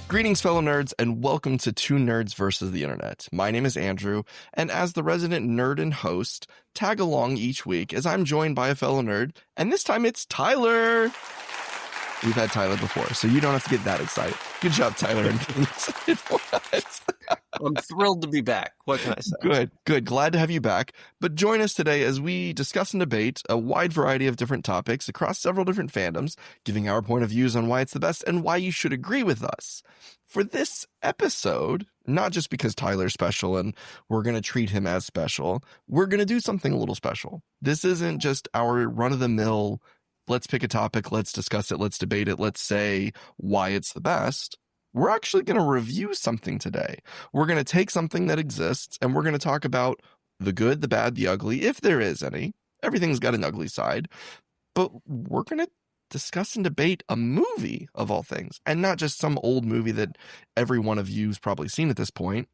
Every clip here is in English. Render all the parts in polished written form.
Greetings, fellow nerds, and welcome to Two Nerds versus the Internet. My name is Andrew, and as the resident nerd and host, tag along each week as I'm joined by a fellow nerd, and this time it's Tyler. We've had Tyler before, so you don't have to get that excited. Good job, Tyler, and being excited for us. I'm thrilled to be back. What can I say? Good. Glad to have you back. But join us today as we discuss and debate a wide variety of different topics across several different fandoms, giving our point of views on why it's the best and why you should agree with us. For this episode, not just because Tyler's special and we're going to treat him as special, we're going to do something a little special. This isn't just our run-of-the-mill, let's pick a topic, let's discuss it, let's debate it, let's say why it's the best. We're actually going to review something today. We're going to take something that exists and we're going to talk about the good, the bad, the ugly, if there is any. Everything's got an ugly side. But we're going to discuss and debate a movie of all things, and not just some old movie that every one of you's probably seen at this point.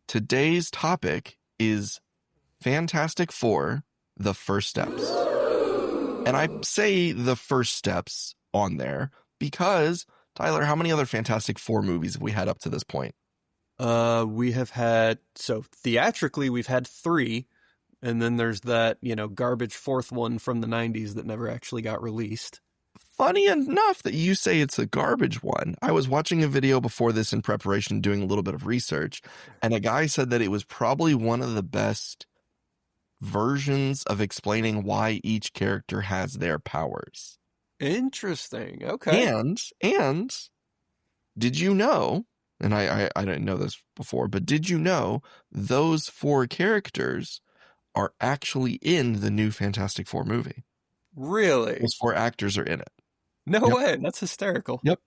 Today's topic is Fantastic Four: The First Steps. And I say the first steps on there because, Tyler, how many other Fantastic Four movies have we had up to this point? We have had, so theatrically we've had 3, and then there's that, garbage 4th one from the 90s that never actually got released. Funny enough that you say it's a garbage one. I was watching a video before this in preparation, doing a little bit of research, and a guy said that it was probably one of the best versions of explaining why each character has their powers. Interesting. Okay. And did you know, and I didn't know this before, but did you know those 4 characters are actually in the new Fantastic Four movie? Really? Those 4 actors are in it. No way. That's hysterical. Yep.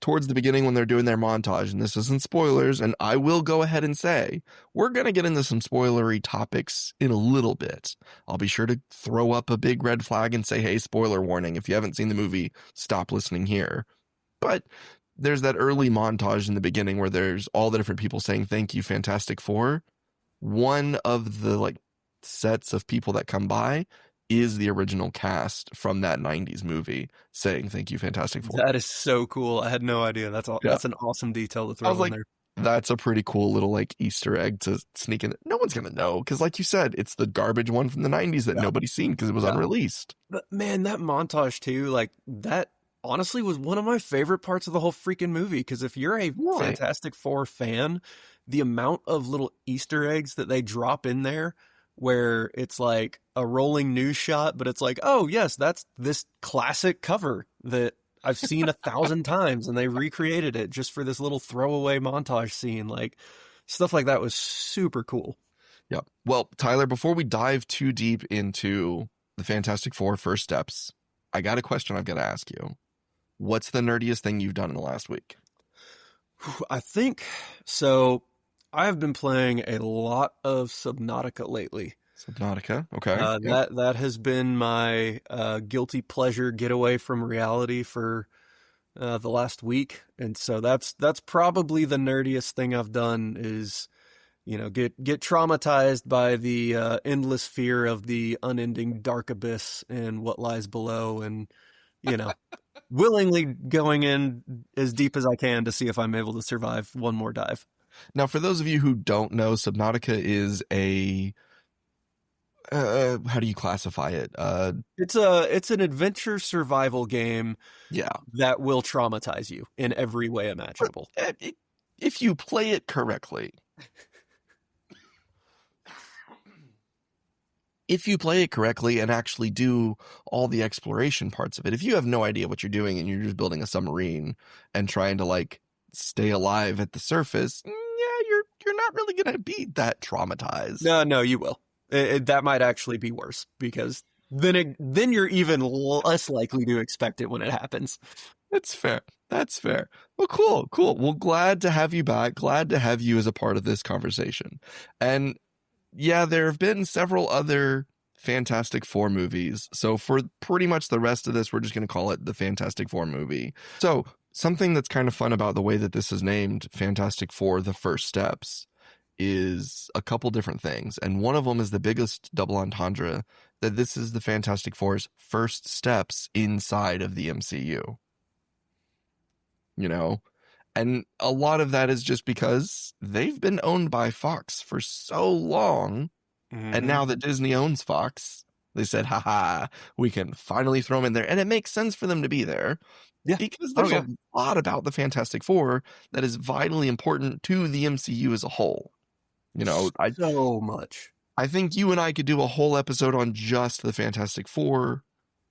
Towards the beginning when they're doing their montage, and this isn't spoilers, and I will go ahead and say, we're going to get into some spoilery topics in a little bit. I'll be sure to throw up a big red flag and say, hey, spoiler warning. If you haven't seen the movie, stop listening here. But there's that early montage in the beginning where there's all the different people saying, thank you, Fantastic Four. One of the sets of people that come by is the original cast from that 90s movie saying thank you, Fantastic Four. That is so cool. I had no idea. That's an awesome detail to throw in there. That's a pretty cool little Easter egg to sneak in. No one's going to know because, like you said, it's the garbage one from the 90s that nobody's seen because it was unreleased. But man, that montage too, that honestly was one of my favorite parts of the whole freaking movie, because if you're a Fantastic Four fan, the amount of little Easter eggs that they drop in there where it's like a rolling news shot, but it's like, oh yes, that's this classic cover that I've seen 1,000 times, and they recreated it just for this little throwaway montage scene. Stuff like that was super cool. Yeah. Well, Tyler, before we dive too deep into the Fantastic Four First Steps, I got a question I've got to ask you. What's the nerdiest thing you've done in the last week? I think so. I have been playing a lot of Subnautica lately. Subnautica, okay. That has been my guilty pleasure getaway from reality for the last week, and so that's probably the nerdiest thing I've done is, get traumatized by the endless fear of the unending dark abyss and what lies below, and willingly going in as deep as I can to see if I'm able to survive one more dive. Now, for those of you who don't know, Subnautica is a how do you classify it? It's an adventure survival game. Yeah, that will traumatize you in every way imaginable. But if you play it correctly. If you play it correctly and actually do all the exploration parts of it, if you have no idea what you're doing and you're just building a submarine and trying to stay alive at the surface, you're not really going to be that traumatized. No, you will. That might actually be worse, because then you're even less likely to expect it when it happens. That's fair. Well, cool. Well, glad to have you back. Glad to have you as a part of this conversation. And yeah, there have been several other Fantastic Four movies. So for pretty much the rest of this, we're just going to call it the Fantastic Four movie. So something that's kind of fun about the way that this is named, Fantastic Four: The First Steps, is a couple different things. And one of them is the biggest double entendre, that this is the Fantastic Four's first steps inside of the MCU. you know? And a lot of that is just because they've been owned by Fox for so long. And now that Disney owns Fox, they said, haha, we can finally throw them in there. And it makes sense for them to be there. Yeah. Because there's a lot about the Fantastic Four that is vitally important to the MCU as a whole. You know, so much. I think you and I could do a whole episode on just the Fantastic Four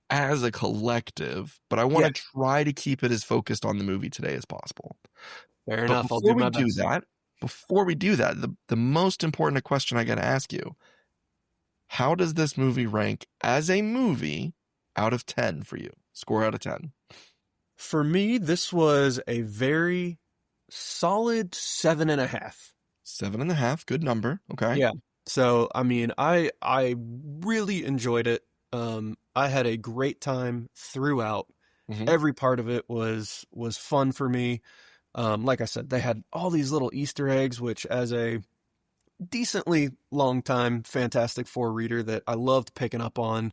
as a collective, but I want to try to keep it as focused on the movie today as possible. Fair enough. I'll do my best. Before we do that, the most important question I got to ask you, how does this movie rank as a movie out of 10 for you? Score out of 10. For me, this was a very solid 7.5. 7.5, good number. Okay. Yeah. So, I mean, I really enjoyed it. I had a great time throughout. Every part of it was fun for me. Like I said, they had all these little Easter eggs, which as a decently long time Fantastic Four reader that I loved picking up on,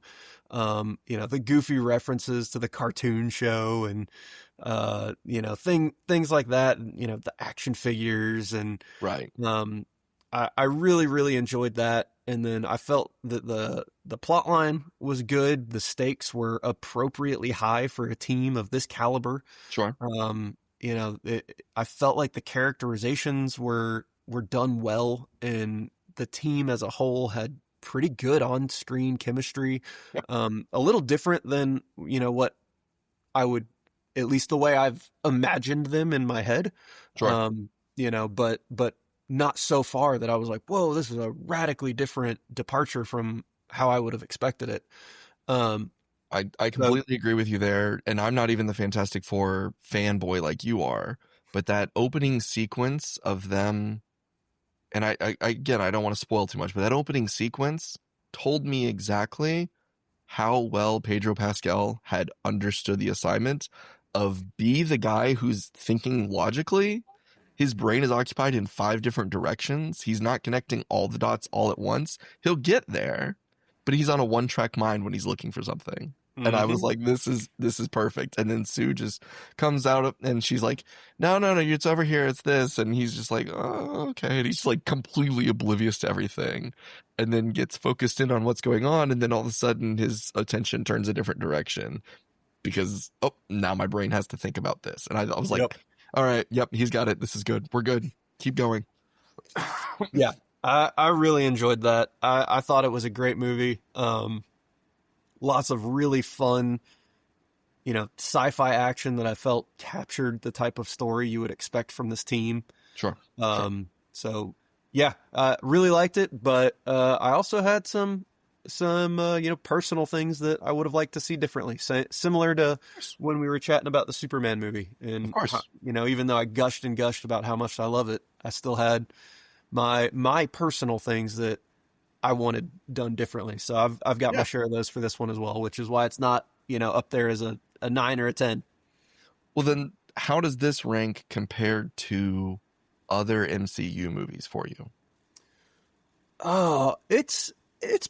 you know, the goofy references to the cartoon show and, you know, things like that, you know, the action figures and, right. I really, really enjoyed that. And then I felt that the plot line was good. The stakes were appropriately high for a team of this caliber. Sure. You know, I felt like the characterizations were done well, and the team as a whole had pretty good on-screen chemistry. Yep. A little different than, you know, what I would, at least the way I've imagined them in my head. Sure. You know, but not so far that I was like, whoa, this is a radically different departure from how I would have expected it. I completely agree with you there. And I'm not even the Fantastic Four fanboy like you are, but that opening sequence of them, and I again, I don't want to spoil too much, but that opening sequence told me exactly how well Pedro Pascal had understood the assignment of be the guy who's thinking logically. His brain is occupied in 5 different directions. He's not connecting all the dots all at once. He'll get there, but he's on a one-track mind when he's looking for something. And I was like, this is perfect. And then Sue just comes out and she's like, no, it's over here. It's this. And he's just like, oh, okay. And he's like completely oblivious to everything and then gets focused in on what's going on. And then all of a sudden his attention turns a different direction because, oh, now my brain has to think about this. And I was like, all right, yep, he's got it. This is good. We're good. Keep going. Yeah, I really enjoyed that. I thought it was a great movie. Lots of really fun, you know, sci-fi action that I felt captured the type of story you would expect from this team. Sure. So yeah, really liked it, but I also had some you know, personal things that I would have liked to see differently. Similar to when we were chatting about the Superman movie, and of course, you know, even though I gushed and gushed about how much I love it, I still had my personal things that I wanted done differently. So I've got my share of those for this one as well, which is why it's not, you know, up there as a 9 or a 10. Well, then how does this rank compared to other MCU movies for you? Oh, it's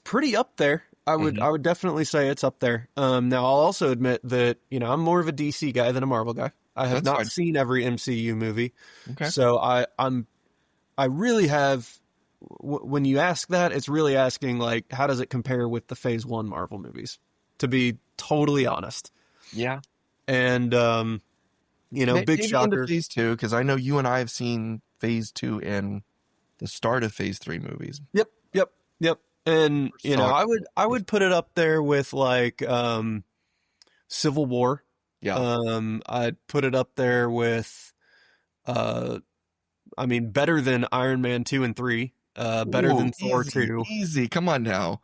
pretty up there. I would definitely say it's up there. Now I'll also admit that, you know, I'm more of a DC guy than a Marvel guy. I have not seen every MCU movie. Okay. So I really have, when you ask that, it's really asking like, how does it compare with the Phase 1 Marvel movies? To be totally honest. Yeah. And, you know, big shocker. Into Phase 2, because I know you and I have seen Phase 2 and the start of Phase 3 movies. Yep. And, you know, I would put it up there with like Civil War. Yeah. I'd put it up there with I mean, better than Iron Man 2 and 3. Better than Thor 2. Easy. Come on now.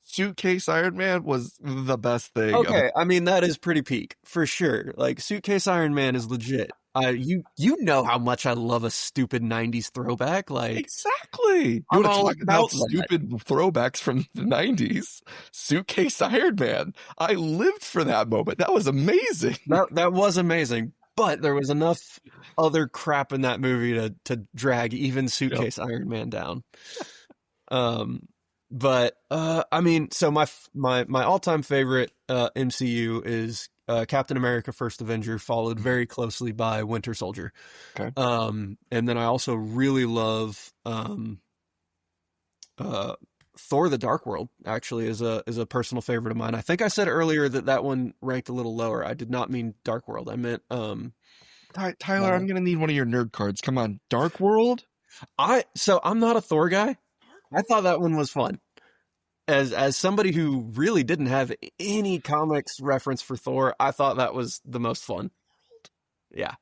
Suitcase Iron Man was the best thing. Okay, I mean, that is pretty peak for sure. Like, Suitcase Iron Man is legit. You know how much I love a stupid 90s throwback. Like, exactly. You want to talk about stupid throwbacks from the 90s? Suitcase Iron Man. I lived for that moment. That was amazing. That was amazing. But there was enough other crap in that movie to drag even Suitcase Iron Man down. But I mean, so my all-time favorite MCU Captain America: First Avenger, followed very closely by Winter Soldier. Okay. And then I also really love Thor: The Dark World. Actually, is a personal favorite of mine. I think I said earlier that one ranked a little lower. I did not mean Dark World. I meant Tyler, I'm gonna need one of your nerd cards. Come on, Dark World. So I'm not a Thor guy. I thought that one was fun. As somebody who really didn't have any comics reference for Thor, I thought that was the most fun. Yeah.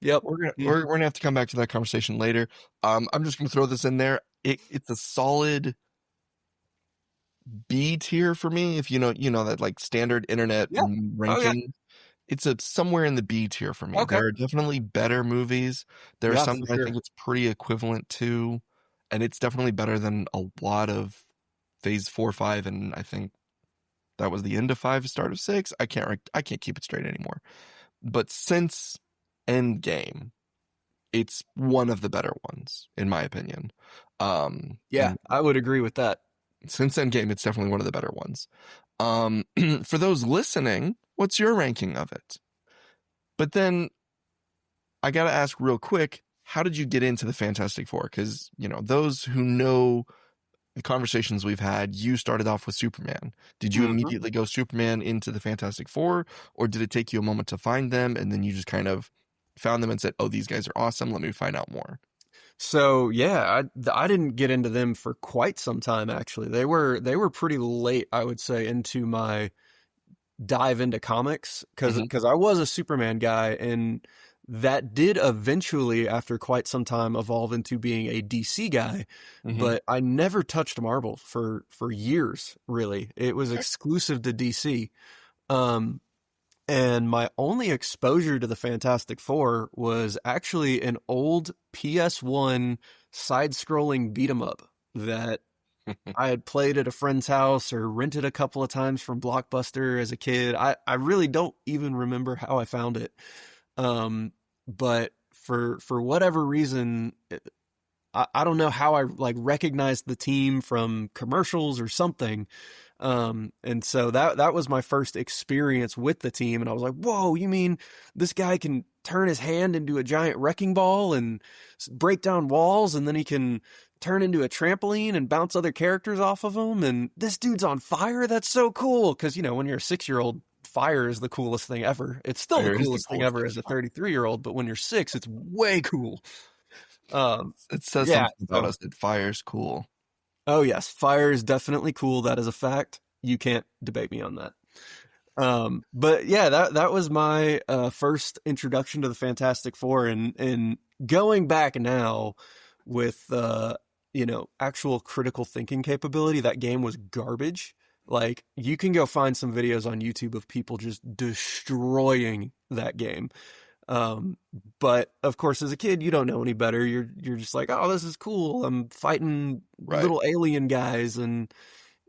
Yep. We're gonna have to come back to that conversation later. I'm just gonna throw this in there. It's a solid B tier for me. If you know that like standard internet ranking. Oh, It's somewhere in the B tier for me. Okay. There are definitely better movies. There are some that I think it's pretty equivalent to, and it's definitely better than a lot of Phase 4, 5, and I think that was the end of 5, start of 6. I can't keep it straight anymore. But since Endgame, it's one of the better ones, in my opinion. Yeah, I would agree with that. Since Endgame, it's definitely one of the better ones. For those listening, what's your ranking of it? But then I got to ask real quick, how did you get into the Fantastic Four? Because, those who know the conversations we've had, you started off with Superman. Did you immediately go Superman into the Fantastic Four, or did it take you a moment to find them and then you just kind of found them and said, oh, these guys are awesome, let me find out more? So yeah, I didn't get into them for quite some time, actually. They were pretty late, I would say, into my dive into comics, because I was a Superman guy, and that did eventually, after quite some time, evolve into being a DC guy. But I never touched Marvel for years, really. It was exclusive to DC. And my only exposure to the Fantastic Four was actually an old PS1 side-scrolling beat-em-up that I had played at a friend's house or rented a couple of times from Blockbuster as a kid. I really don't even remember how I found it. But for whatever reason, I don't know how I recognized the team from commercials or something. And so that was my first experience with the team. And I was like, whoa, you mean this guy can turn his hand into a giant wrecking ball and break down walls, and then he can turn into a trampoline and bounce other characters off of him? And this dude's on fire? That's so cool. Because, when you're a 6-year-old, fire is the coolest thing ever. It's still the coolest thing ever as a 33-year-old, but when you're 6, it's way cool. It says something about us that fire's cool. Oh yes, fire is definitely cool. That is a fact. You can't debate me on that. But yeah, that was my first introduction to the Fantastic Four, and going back now with actual critical thinking capability, that game was garbage. Like, you can go find some videos on YouTube of people just destroying that game. But of course, as a kid, you don't know any better. You're just like, oh, this is cool. I'm fighting little alien guys, and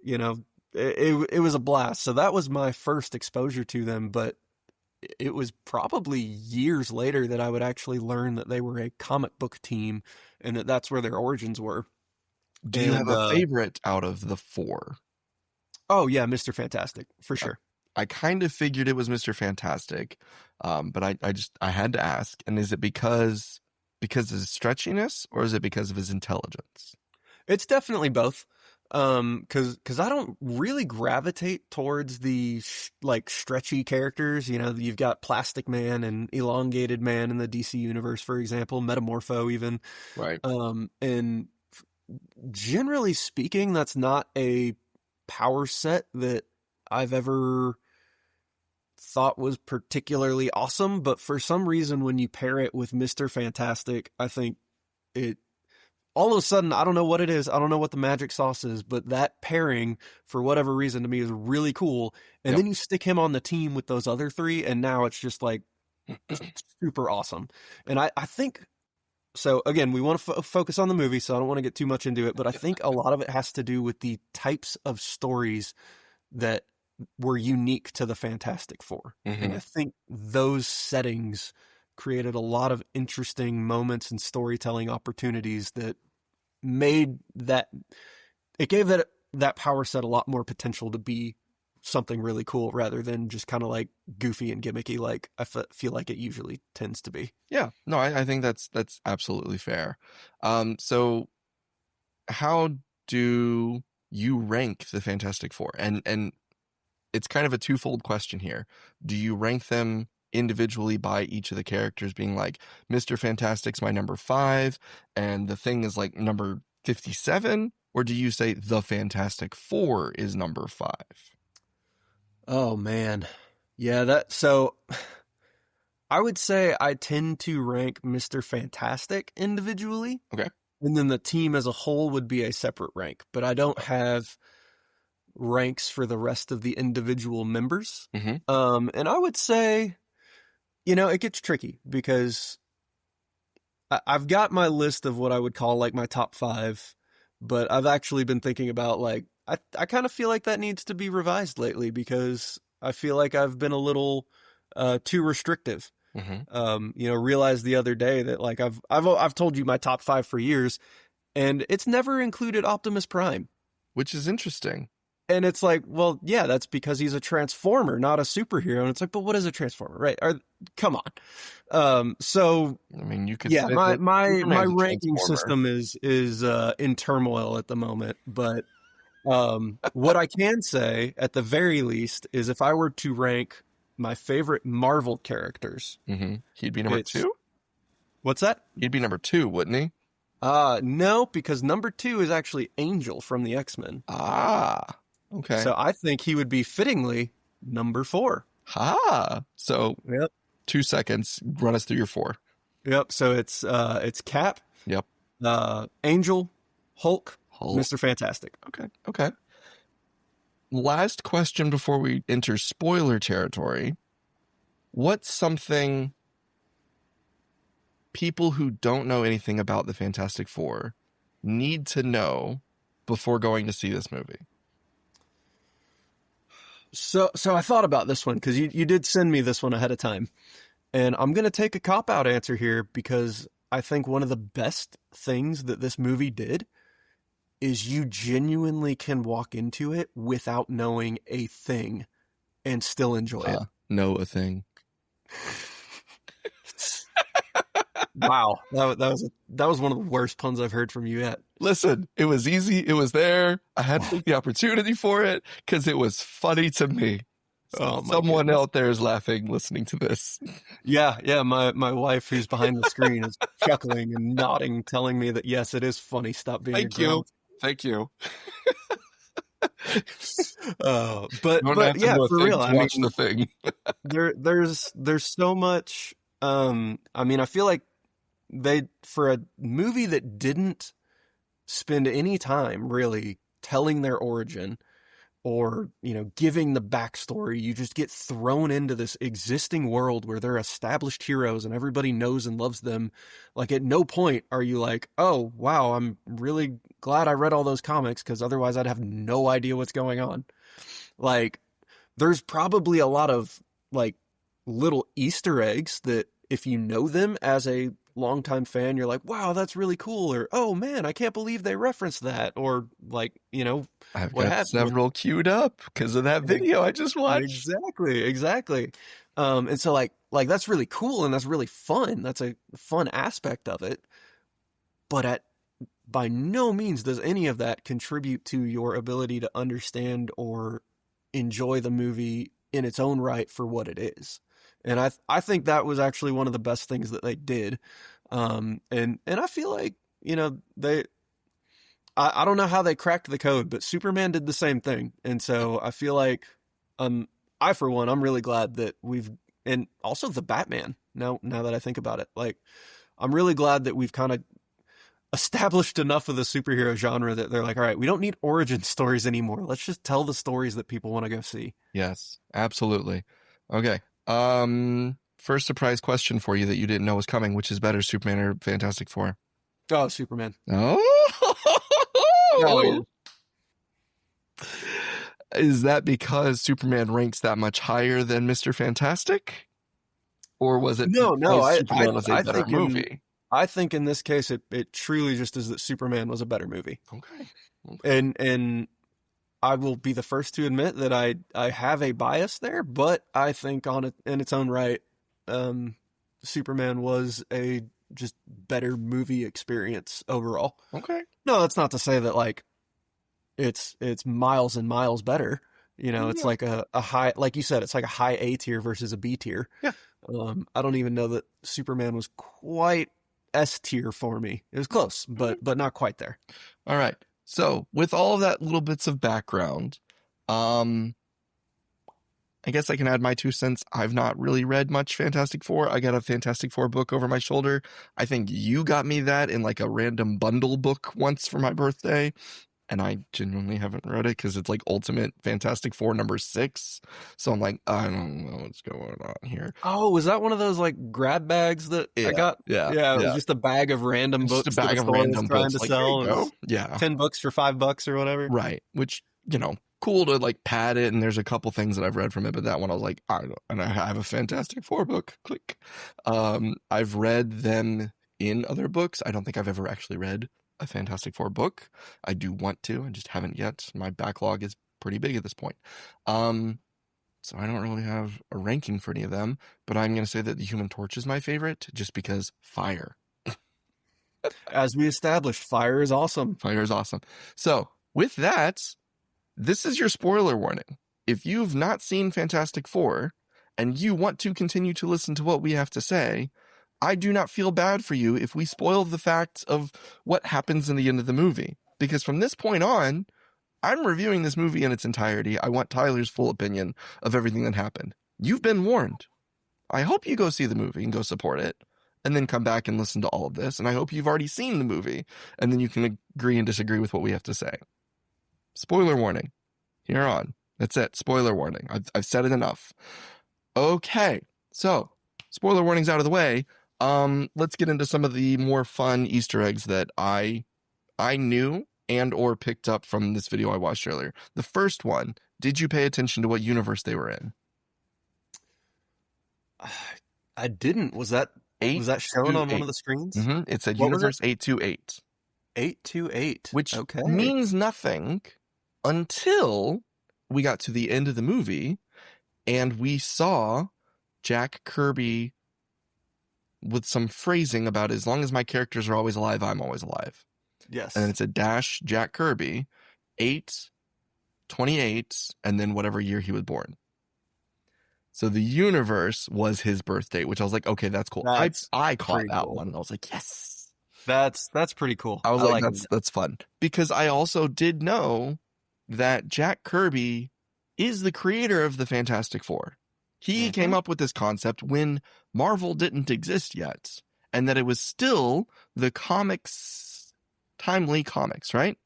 it was a blast. So that was my first exposure to them. But it was probably years later that I would actually learn that they were a comic book team, and that's where their origins were. Do you have a favorite out of the 4? Oh yeah, Mr. Fantastic, for sure. I kind of figured it was Mr. Fantastic, but I had to ask. And is it because of his stretchiness, or is it because of his intelligence? It's definitely both. Because I don't really gravitate towards the stretchy characters. You've got Plastic Man and Elongated Man in the DC universe, for example, Metamorpho even. Right. And generally speaking, that's not a power set that I've ever thought was particularly awesome, but for some reason, when you pair it with Mr. Fantastic, I think it all of a sudden, I don't know what it is. I don't know what the magic sauce is, but that pairing, for whatever reason, to me is really cool. And then you stick him on the team with those other 3, and now it's just like super awesome. And I think, so again, we want to focus on the movie, so I don't want to get too much into it, but I think a lot of it has to do with the types of stories that were unique to the Fantastic Four. And I think those settings created a lot of interesting moments and storytelling opportunities that made it gave that power set a lot more potential to be something really cool rather than just kind of like goofy and gimmicky like feel like it usually tends to be. Yeah, no, I think that's absolutely fair. So how do you rank the Fantastic Four? And it's kind of a twofold question here. Do you rank them individually by each of the characters being like, Mr. Fantastic's my number 5 and the Thing is like number 57? Or do you say the Fantastic Four is number 5? Oh man. Yeah, so I would say I tend to rank Mr. Fantastic individually. Okay. And then the team as a whole would be a separate rank, but I don't have ranks for the rest of the individual members. Mm-hmm. And I would say, it gets tricky because I've got my list of what I would call like my top 5, but I've actually been thinking about like, I kind of feel like that needs to be revised lately because I feel like I've been a little too restrictive. Mm-hmm. Realized the other day that like I've told you my top 5 for years, and it's never included Optimus Prime, which is interesting. And it's like, well, yeah, that's because he's a transformer, not a superhero. And it's like, but what is a transformer, right? Come on. So I mean, you could. Yeah, my ranking system is in turmoil at the moment. But what I can say, at the very least, is if I were to rank my favorite Marvel characters, he'd be number 2. What's that? He'd be number 2, wouldn't he? No, because number 2 is actually Angel from the X-Men. Okay. So I think he would be fittingly number 4. So yep. 2 seconds. Run us through your 4. Yep. So it's Cap. Yep. Angel, Hulk, Mr. Fantastic. Okay. Last question before we enter spoiler territory. What's something people who don't know anything about the Fantastic Four need to know before going to see this movie? So I thought about this one because you did send me this one ahead of time. And I'm going to take a cop-out answer here because I think one of the best things that this movie did is you genuinely can walk into it without knowing a thing and still enjoy it. Know a thing. Wow. That was one of the worst puns I've heard from you yet. Listen, it was easy. It was there. I had to take the opportunity for it because it was funny to me. Someone out there is laughing listening to this. Yeah. My wife, who's behind the screen, is chuckling and nodding, telling me that yes, it is funny. Stop being. Thank you. But yeah, for real. I mean, the thing. there's so much. I mean, I feel like for a movie that didn't spend any time really telling their origin or, giving the backstory, you just get thrown into this existing world where they're established heroes and everybody knows and loves them. Like, at no point are you like, oh, wow, I'm really glad I read all those comics because otherwise I'd have no idea what's going on. Like, there's probably a lot of, like, little Easter eggs that if you know them as a longtime fan, you're like, wow, that's really cool. Or, oh man, I can't believe they referenced that. Or like, I've got several queued up because of that video I just watched. Exactly. And so like that's really cool and that's really fun. That's a fun aspect of it. But by no means does any of that contribute to your ability to understand or enjoy the movie in its own right for what it is. And I think that was actually one of the best things that they did. And I feel like, I don't know how they cracked the code, but Superman did the same thing. And so I feel like, I, for one, I'm really glad that and also the Batman, now that I think about it, like, I'm really glad that we've kind of established enough of the superhero genre that they're like, all right, we don't need origin stories anymore. Let's just tell the stories that people want to go see. Yes, absolutely. Okay. First surprise question for you that you didn't know was coming. Which is better, Superman or Fantastic Four? Oh, Superman. Oh. Is that because Superman ranks that much higher than Mr. Fantastic? Or was it No, Superman was a better movie? I think in this case it truly just is that Superman was a better movie. Okay. And I will be the first to admit that I have a bias there, but I think in its own right, Superman was a just better movie experience overall. Okay. No, that's not to say that like it's miles and miles better. You know, it's like a high, like you said, it's like a high A tier versus a B tier. Yeah. I don't even know that Superman was quite S tier for me. It was close, but not quite there. All right. So with all of that little bits of background, I guess I can add my 2 cents. I've not really read much Fantastic Four. I got a Fantastic Four book over my shoulder. I think you got me that in like a random bundle book once for my birthday. And I genuinely haven't read it because it's like Ultimate Fantastic Four #6. So I'm like, I don't know what's going on here. Oh, was that one of those like grab bags that I got? Yeah. It was just a bag of random books. Just a bag of random trying books. to Like, sell. there you go. Yeah. 10 books for $5 or whatever. Right. Which, cool to like pad it. And there's a couple things that I've read from it, but that one I was like, and I have a Fantastic Four book. Click. I've read them in other books. I don't think I've ever actually read a Fantastic Four book. I do want to, I just haven't yet. My backlog is pretty big at this point. So I don't really have a ranking for any of them, but I'm going to say that the Human Torch is my favorite just because fire. As we established, fire is awesome. Fire is awesome. So with that, this is your spoiler warning. If you've not seen Fantastic Four and you want to continue to listen to what we have to say, I do not feel bad for you if we spoil the facts of what happens in the end of the movie. Because from this point on, I'm reviewing this movie in its entirety. I want Tyler's full opinion of everything that happened. You've been warned. I hope you go see the movie and go support it, and then come back and listen to all of this. And I hope you've already seen the movie, and then you can agree and disagree with what we have to say. Spoiler warning. Here on. That's it. Spoiler warning. I've said it enough. Okay. So, spoiler warning's out of the way. Let's get into some of the more fun Easter eggs that I knew and or picked up from this video I watched earlier. The first one, did you pay attention to what universe they were in? I didn't. Was that shown on one of the screens? Mm-hmm. It said Universe 828. 828. Which means nothing until we got to the end of the movie and we saw Jack Kirby with some phrasing about as long as my characters are always alive, I'm always alive. Yes. And it's a dash Jack Kirby, 8/28, and then whatever year he was born. So the universe was his birth date, which I was like, okay, that's cool. I caught that one. And I was like, yes. That's pretty cool. I was like, that's fun. Because I also did know that Jack Kirby is the creator of the Fantastic Four. He came up with this concept when Marvel didn't exist yet, and that it was still the Timely Comics, right?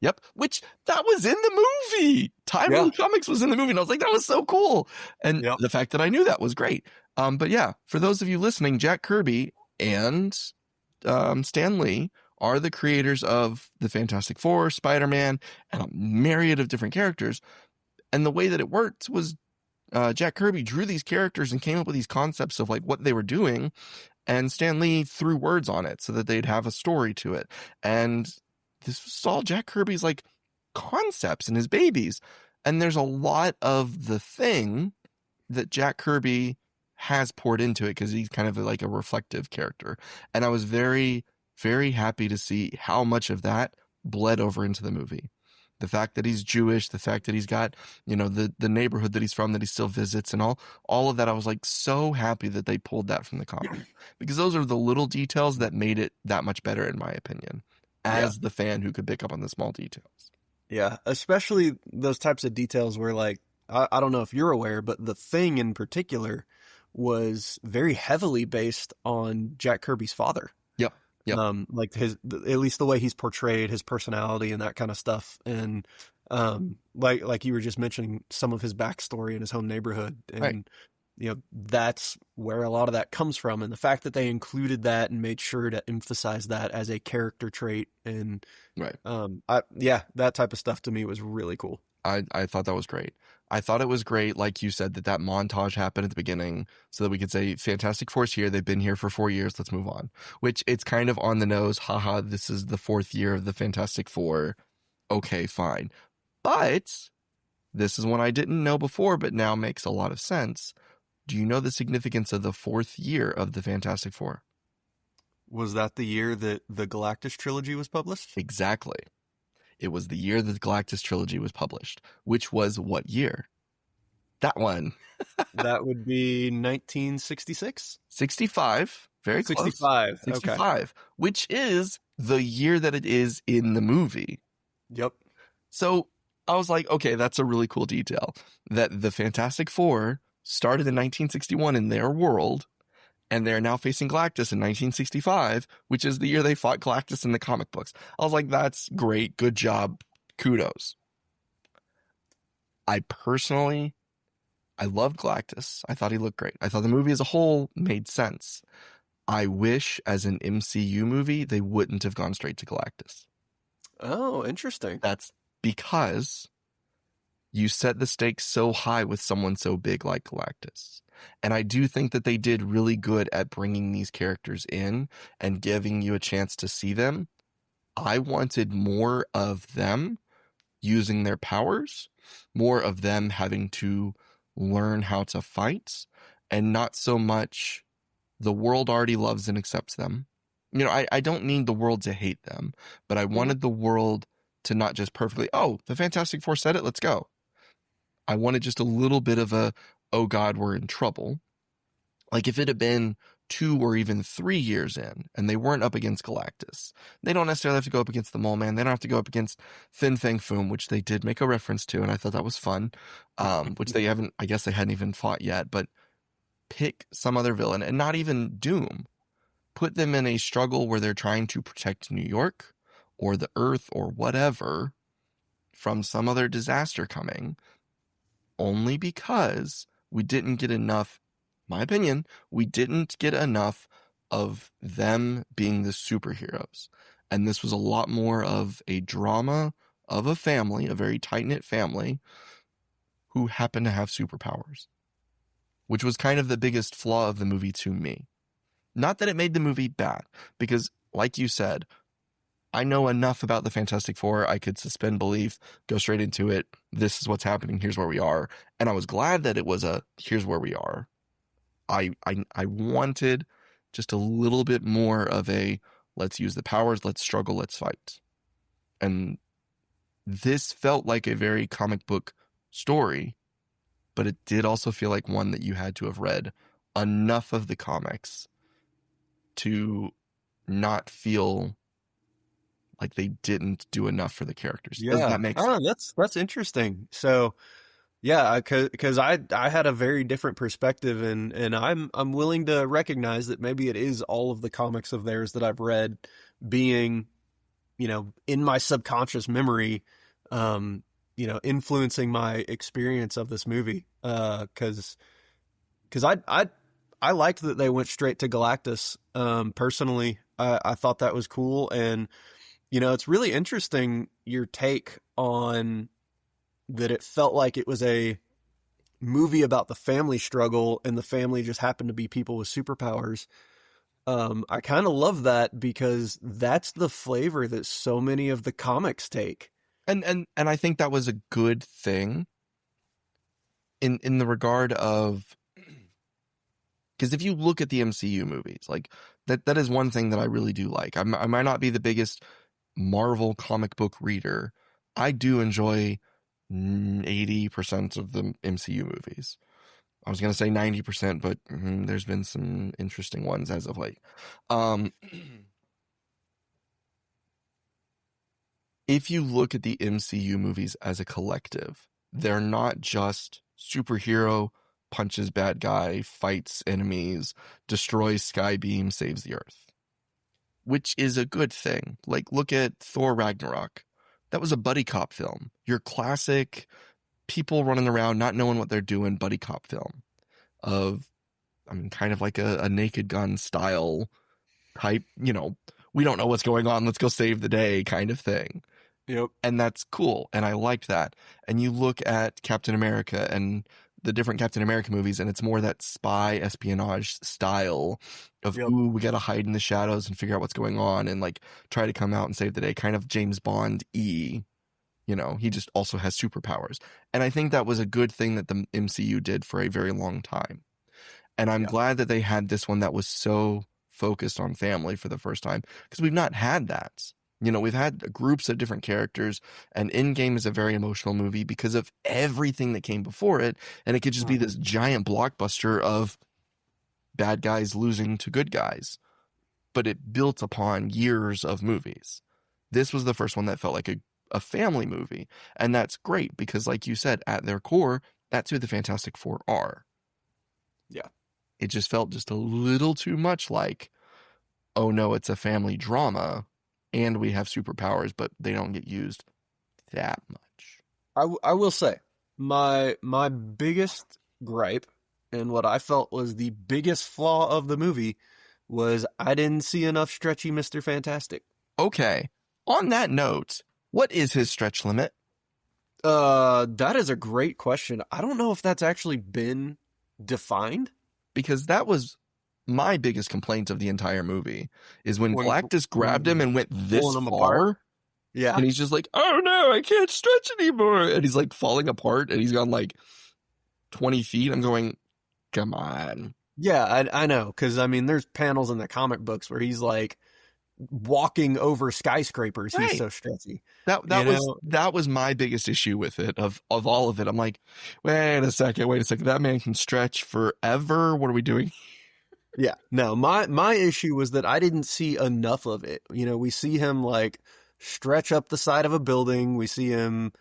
Yep. Which that was in the movie. Timely Comics was in the movie, and I was like, that was so cool. And the fact that I knew that was great. But yeah, for those of you listening, Jack Kirby and Stan Lee are the creators of the Fantastic Four, Spider-Man, and a myriad of different characters. And the way that it worked was Jack Kirby drew these characters and came up with these concepts of like what they were doing, and Stan Lee threw words on it so that they'd have a story to it. And this was all Jack Kirby's like concepts and his babies. And there's a lot of the thing that Jack Kirby has poured into it because he's kind of like a reflective character. And I was very, very happy to see how much of that bled over into the movie. The fact that he's Jewish, the fact that he's got, the neighborhood that he's from, that he still visits and all of that. I was like so happy that they pulled that from the comic because those are the little details that made it that much better, in my opinion, as the fan who could pick up on the small details. Yeah, especially those types of details where like, I don't know if you're aware, but The Thing in particular was very heavily based on Jack Kirby's father. Yep. Like at least the way he's portrayed, his personality and that kind of stuff. And, like you were just mentioning some of his backstory in his home neighborhood and, that's where a lot of that comes from. And the fact that they included that and made sure to emphasize that as a character trait and, that type of stuff to me was really cool. I thought that was great. I thought it was great, like you said, that montage happened at the beginning so that we could say, Fantastic Four's here. They've been here for 4 years. Let's move on. Which it's kind of on the nose. Haha, this is the 4th year of the Fantastic Four. Okay, fine. But this is one I didn't know before, but now makes a lot of sense. Do you know the significance of the 4th year of the Fantastic Four? Was that the year that the Galactus trilogy was published? Exactly. It was the year that the Galactus trilogy was published, which was what year? That one. That would be 1966? 65. Very close. 65. 65, okay. Which is the year that it is in the movie. Yep. So I was like, okay, that's a really cool detail. That the Fantastic Four started in 1961 in their world, and they're now facing Galactus in 1965, which is the year they fought Galactus in the comic books. I was like, that's great. Good job. Kudos. I loved Galactus. I thought he looked great. I thought the movie as a whole made sense. I wish, as an MCU movie, they wouldn't have gone straight to Galactus. Oh, interesting. That's because you set the stakes so high with someone so big like Galactus. And I do think that they did really good at bringing these characters in and giving you a chance to see them. I wanted more of them using their powers, more of them having to learn how to fight, and not so much the world already loves and accepts them. You know, I don't need the world to hate them, but I wanted the world to not just perfectly, oh, the Fantastic Four said it, let's go. I wanted just a little bit of a, oh God, we're in trouble. Like if it had been 2 or even 3 years in and they weren't up against Galactus, they don't necessarily have to go up against the Mole Man. They don't have to go up against Fin Fang Foom, which they did make a reference to, and I thought that was fun, which they haven't, I guess they hadn't even fought yet, but pick some other villain, and not even Doom. Put them in a struggle where they're trying to protect New York or the Earth or whatever from some other disaster coming, only because we didn't get enough, my opinion, we didn't get enough of them being the superheroes. And this was a lot more of a drama of a family, a very tight-knit family, who happen to have superpowers, which was kind of the biggest flaw of the movie to me. Not that it made the movie bad, because like you said, I know enough about the Fantastic Four. I could suspend belief, go straight into it. This is what's happening. Here's where we are. And I was glad that it was a, here's where we are. I wanted just a little bit more of a, let's use the powers, let's struggle, let's fight. And this felt like a very comic book story, but it did also feel like one that you had to have read enough of the comics to not feel like they didn't do enough for the characters. Yeah. Does that make sense? That's interesting. So, yeah, because I had a very different perspective, and I'm willing to recognize that maybe it is all of the comics of theirs that I've read being, you know, in my subconscious memory, you know, influencing my experience of this movie. Because I liked that they went straight to Galactus. Personally, I thought that was cool. And, you know, it's really interesting your take on that. It felt like it was a movie about the family struggle, and the family just happened to be people with superpowers. I kind of love that, because that's the flavor that so many of the comics take. And I think that was a good thing in the regard of, because if you look at the MCU movies, like that is one thing that I really do like. I might not be the biggest Marvel comic book reader. I do enjoy 80% of the MCU movies. I was going to say 90%, but there's been some interesting ones as of late. If you look at the MCU movies as a collective, they're not just superhero, punches bad guy, fights enemies, destroys Skybeam, saves the Earth, which is a good thing. Like, look at Thor Ragnarok. That was a buddy cop film. Your classic people running around not knowing what they're doing buddy cop film of, I mean, kind of like a Naked Gun style type, you know, we don't know what's going on, let's go save the day kind of thing. Yep. And that's cool. And I liked that. And you look at Captain America and the different Captain America movies, and it's more that spy espionage style of, ooh, we got to hide in the shadows and figure out what's going on and like try to come out and save the day, kind of James Bond-y. He just also has superpowers. And I think that was a good thing that the MCU did for a very long time. And I'm glad that they had this one that was so focused on family for the first time, because we've not had that. We've had groups of different characters, and Endgame is a very emotional movie because of everything that came before it. And it could just be this giant blockbuster of bad guys losing to good guys. But it built upon years of movies. This was the first one that felt like a family movie. And that's great because, like you said, at their core, that's who the Fantastic Four are. Yeah. It just felt just a little too much like, oh no, it's a family drama and we have superpowers, but they don't get used that much. I will say my biggest gripe and what I felt was the biggest flaw of the movie was I didn't see enough stretchy Mr. Fantastic. Okay. On that note, what is his stretch limit? That is a great question. I don't know if that's actually been defined. Because that was my biggest complaint of the entire movie, is when Galactus grabbed him and went this far. Yeah. And he's just like, oh no, I can't stretch anymore. And he's like falling apart and he's gone like 20 feet. I'm going, come on. Yeah, I know. Because, I mean, there's panels in the comic books where he's like walking over skyscrapers. Right. He's so stretchy. That was my biggest issue with it, of all of it. I'm like, wait a second. That man can stretch forever. What are we doing? Yeah. No, my issue was that I didn't see enough of it. We see him like stretch up the side of a building. We see him,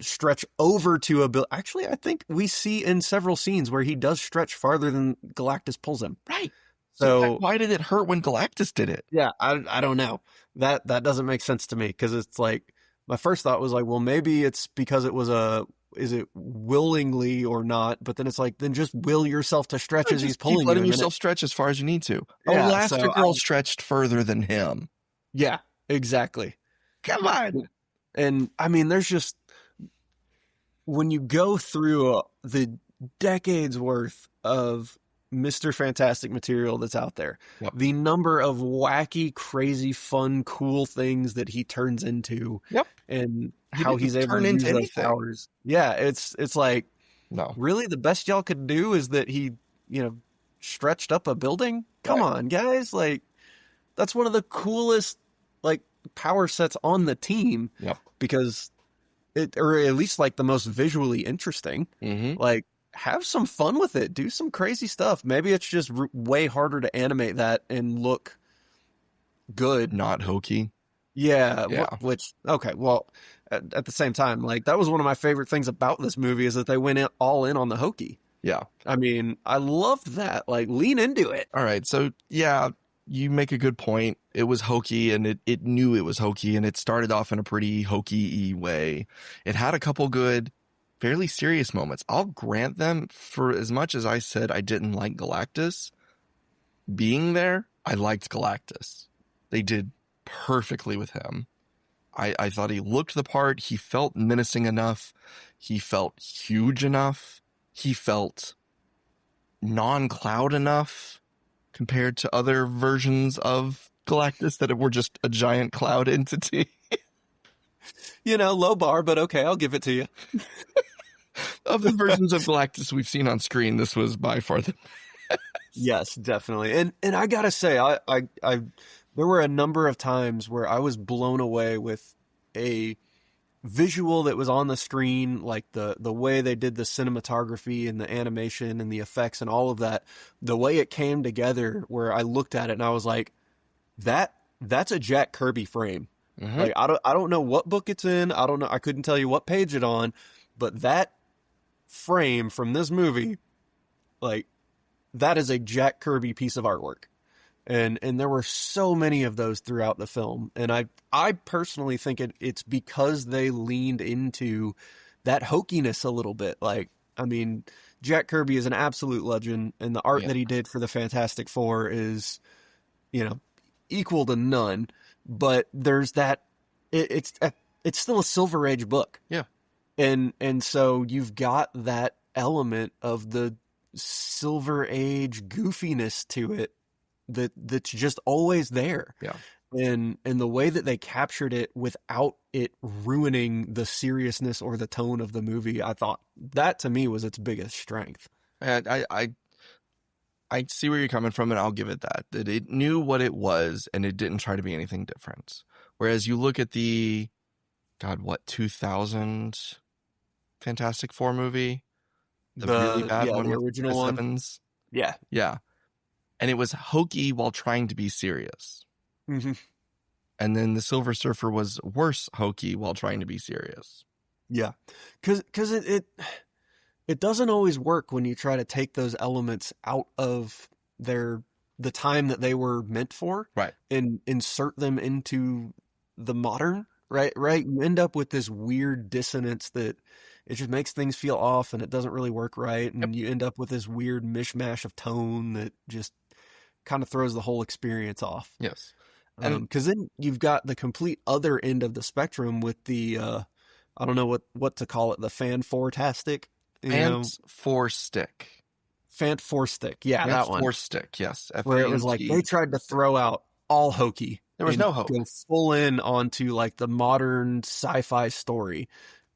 stretch over to a building. Actually, I think we see in several scenes where he does stretch farther than Galactus pulls him. Right. So why did it hurt when Galactus did it? Yeah, I don't know. That doesn't make sense to me, because it's like, my first thought was like, well, maybe it's because it was is it willingly or not? But then it's like, then just will yourself to stretch as he's pulling you. Letting yourself stretch as far as you need to. Yeah, Elastigirl stretched further than him. Yeah, exactly. Come on. And I mean, there's just, when you go through the decades worth of Mr. Fantastic material that's out there, the number of wacky, crazy, fun, cool things that he turns into, and how he's able to use those powers. Yeah, it's like, no, really, the best y'all could do is that he, stretched up a building? Come on, guys. Like, that's one of the coolest, like, power sets on the team. Because or at least like the most visually interesting. Like, have some fun with it. Do some crazy stuff. Maybe it's just way harder to animate that and look good. Not hokey. Yeah. Which, okay, well, at the same time, like, that was one of my favorite things about this movie, is that they went all in on the hokey. Yeah. I mean, I loved that. Like, lean into it. All right. So, yeah, you make a good point. It was hokey, and it knew it was hokey, and it started off in a pretty hokey-y way. It had a couple good, fairly serious moments. I'll grant them, for as much as I said I didn't like Galactus being there, I liked Galactus. They did perfectly with him. I thought he looked the part. He felt menacing enough. He felt huge enough. He felt non-Cloud enough compared to other versions of Galactus that were just a giant cloud entity. Low bar, but okay, I'll give it to you. Of the versions of Galactus we've seen on screen, this was by far the best. Yes, definitely. And I gotta say, I there were a number of times where I was blown away with a visual that was on the screen, like the way they did the cinematography and the animation and the effects and all of that, the way it came together, where I looked at it and I was like, that's a Jack Kirby frame. Like, I don't know what book it's in. I don't know. I couldn't tell you what page it's on, but that frame from this movie, like, that is a Jack Kirby piece of artwork. And there were so many of those throughout the film. And I personally think it's because they leaned into that hokiness a little bit. Like, I mean, Jack Kirby is an absolute legend, and the art that he did for the Fantastic Four is, equal to none. But there's that, it's still a Silver Age book. Yeah. And so you've got that element of the Silver Age goofiness to it that's just always there. Yeah. And the way that they captured it without it ruining the seriousness or the tone of the movie, I thought that to me was its biggest strength. I see where you're coming from, and I'll give it that it knew what it was, and it didn't try to be anything different. Whereas you look at the, 2000 Fantastic Four movie, the really bad one, the original one. Evans. Yeah. And it was hokey while trying to be serious. Mm-hmm. And then the Silver Surfer was worse hokey while trying to be serious. Yeah, because it doesn't always work when you try to take those elements out of the time that they were meant for, right, and insert them into the modern, right. You end up with this weird dissonance that it just makes things feel off, and it doesn't really work right, and you end up with this weird mishmash of tone that just kind of throws the whole experience off. Yes. Because then you've got the complete other end of the spectrum with the I don't know what to call it, the Fan-4tastic. Fant-4-stick. Fant-4-stick, yeah, that one. Fant-4-stick, yes. Where it was like they tried to throw out all hokey. There was no hope. Go full in onto like the modern sci-fi story,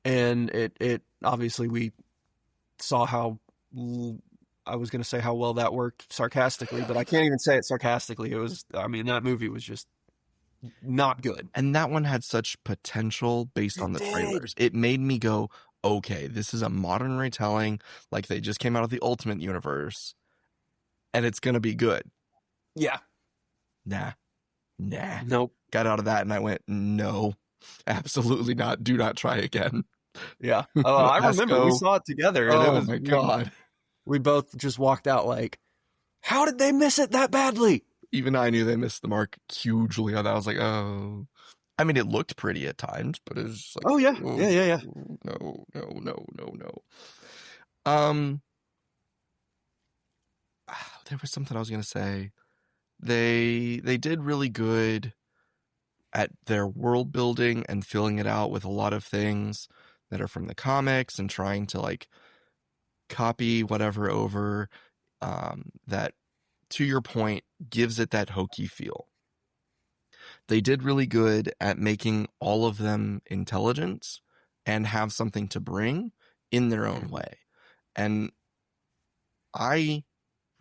and it obviously we saw how. I was going to say how well that worked sarcastically, but I can't even say it sarcastically. That movie was just not good. And that one had such potential based on the trailers. It made me go, okay, this is a modern retelling. Like they just came out of the Ultimate Universe and it's going to be good. Yeah. Nah. Nope. Got out of that and I went, no, absolutely not. Do not try again. Yeah. I remember we saw it together. And oh my God. We both just walked out like, how did they miss it that badly? Even I knew they missed the mark hugely on that. I was like, oh. I mean, it looked pretty at times, but it was just like, oh, yeah. Yeah. No. There was something I was going to say. They did really good at their world building and filling it out with a lot of things that are from the comics and trying to like copy whatever over that, to your point, gives it that hokey feel. They did really good at making all of them intelligent and have something to bring in their own way. And I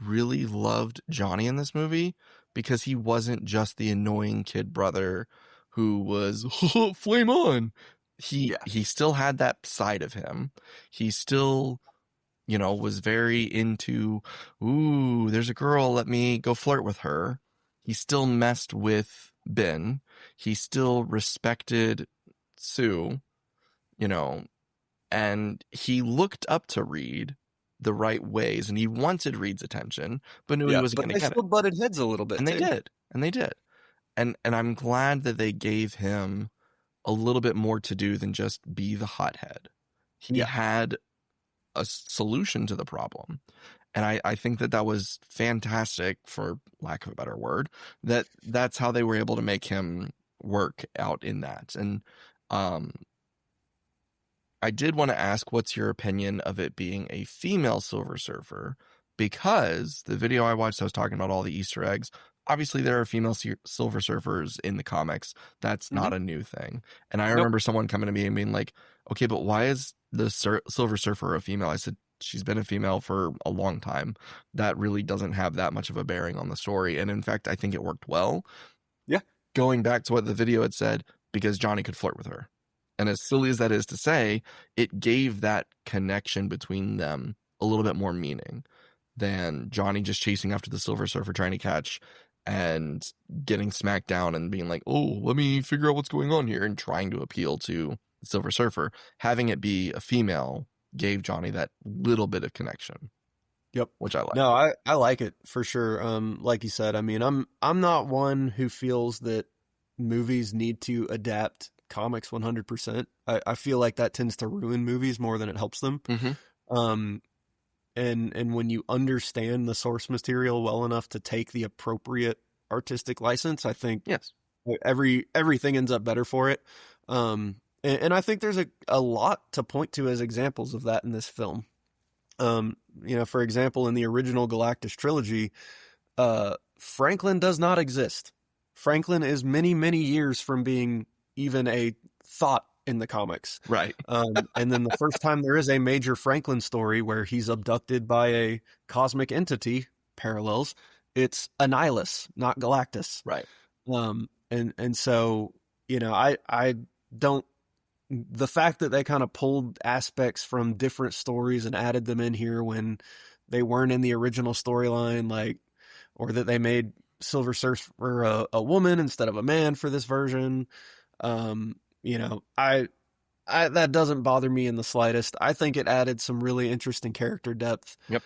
really loved Johnny in this movie because he wasn't just the annoying kid brother who was flame on. He still had that side of him. He still, was very into, ooh, there's a girl, let me go flirt with her. He still messed with Ben. He still respected Sue, and he looked up to Reed the right ways, and he wanted Reed's attention, but knew he wasn't going to get it. They still butted heads a little bit, and they did. And I'm glad that they gave him a little bit more to do than just be the hothead. He had a solution to the problem. And I think that was fantastic, for lack of a better word, that's how they were able to make him work out in that. And I did want to ask, what's your opinion of it being a female Silver Surfer? Because the video I watched, I was talking about all the Easter eggs. Obviously, there are female Silver Surfers in the comics. That's not a new thing. And I remember someone coming to me and being like, okay, but why is the Silver Surfer a female? I said, she's been a female for a long time. That really doesn't have that much of a bearing on the story. And in fact, I think it worked well. Yeah. Going back to what the video had said, because Johnny could flirt with her. And as silly as that is to say, it gave that connection between them a little bit more meaning than Johnny just chasing after the Silver Surfer trying to catch and getting smacked down and being like, oh, let me figure out what's going on here, and trying to appeal to the Silver Surfer. Having it be a female gave Johnny that little bit of connection. Yep. Which I like. No, I like it for sure. Like you said, I mean, I'm not one who feels that movies need to adapt comics 100%. I feel like that tends to ruin movies more than it helps them. Mm-hmm. And when you understand the source material well enough to take the appropriate artistic license, I think everything ends up better for it. And I think there's a lot to point to as examples of that in this film. For example, in the original Galactus trilogy, Franklin does not exist. Franklin is many, many years from being even a thought in the comics. Right. And then the first time there is a major Franklin story where he's abducted by a cosmic entity, parallels, it's Annihilus, not Galactus. Right. And so, I don't, the fact that they kind of pulled aspects from different stories and added them in here when they weren't in the original storyline, or that they made Silver Surfer a woman instead of a man for this version. That doesn't bother me in the slightest. I think it added some really interesting character depth. Yep.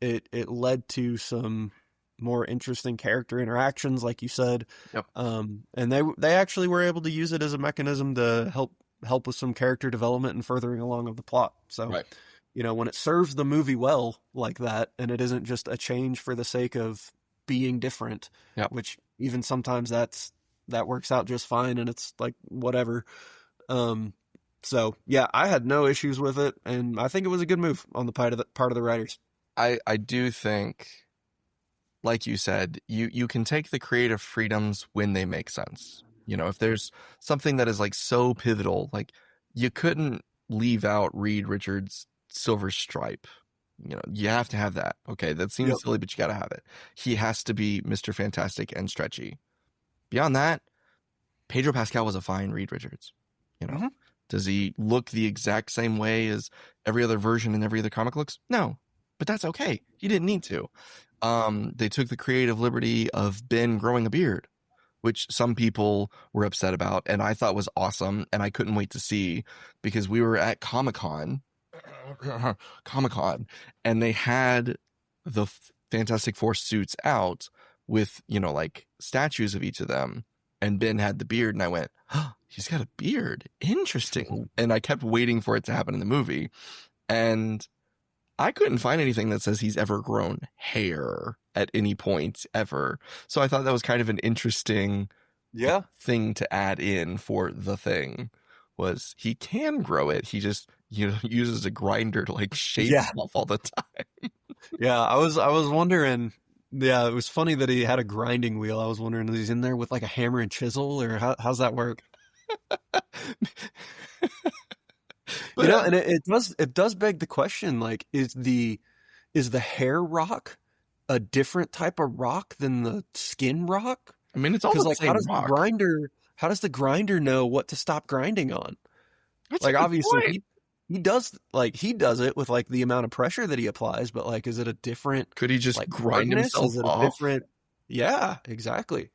It led to some more interesting character interactions, like you said. Yep. And they actually were able to use it as a mechanism to help with some character development and furthering along of the plot. So, right. When it serves the movie well like that, and it isn't just a change for the sake of being different, yep. which even sometimes that works out just fine, and it's like whatever. So yeah, I had no issues with it, and I think it was a good move on the part of the writers. I do think, like you said, you can take the creative freedoms when they make sense. If there's something that is like so pivotal, like you couldn't leave out Reed Richards' Silver Stripe. You have to have that. Okay, that seems silly, but you got to have it. He has to be Mr. Fantastic and stretchy. Beyond that, Pedro Pascal was a fine Reed Richards. Mm-hmm. Does he look the exact same way as every other version in every other comic looks? No, but that's okay. He didn't need to. They took the creative liberty of Ben growing a beard, which some people were upset about, and I thought was awesome, and I couldn't wait to see, because we were at Comic-Con, and they had the Fantastic Four suits out with, like statues of each of them, and Ben had the beard, and I went, oh, he's got a beard. Interesting. And I kept waiting for it to happen in the movie, and I couldn't find anything that says he's ever grown hair at any point ever. So I thought that was kind of an interesting thing to add in for the Thing, was he can grow it. He just, uses a grinder to like shave himself all the time. Yeah, I was wondering. Yeah, it was funny that he had a grinding wheel. I was wondering, is he's in there with like a hammer and chisel, or how's that work? But, and it does beg the question, like, is the hair rock a different type of rock than the skin rock? I mean, it's all the same rock. How does the grinder know what to stop grinding on? That's like, obviously he does it with like the amount of pressure that he applies, but like, is it a different? Could he just grind himself is it off? A different? Yeah, exactly.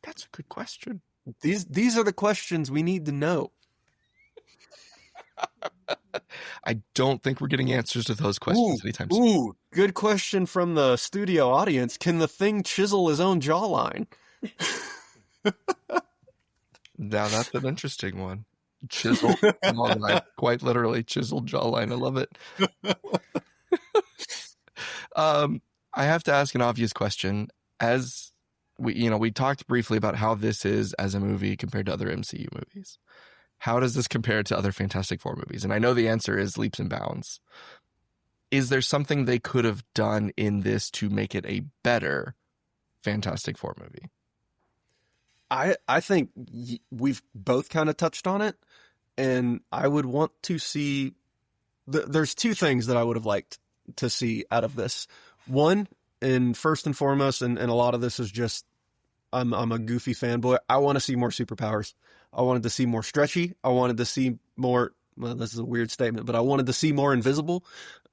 That's a good question. These are the questions we need to know. I don't think we're getting answers to those questions anytime soon. Ooh, good question from the studio audience. Can the Thing chisel his own jawline? Now that's an interesting one. Chisel jawline. Quite literally chiseled jawline. I love it. I have to ask an obvious question. As we talked briefly about how this is as a movie compared to other MCU movies. How does this compare to other Fantastic Four movies? And I know the answer is leaps and bounds. Is there something they could have done in this to make it a better Fantastic Four movie? I think we've both kind of touched on it, and I would want to see. There's two things that I would have liked to see out of this. One, and first and foremost, and a lot of this is just I'm a goofy fanboy. I want to see more superpowers. I wanted to see more stretchy. I wanted to see more. Well, this is a weird statement, but I wanted to see more invisible.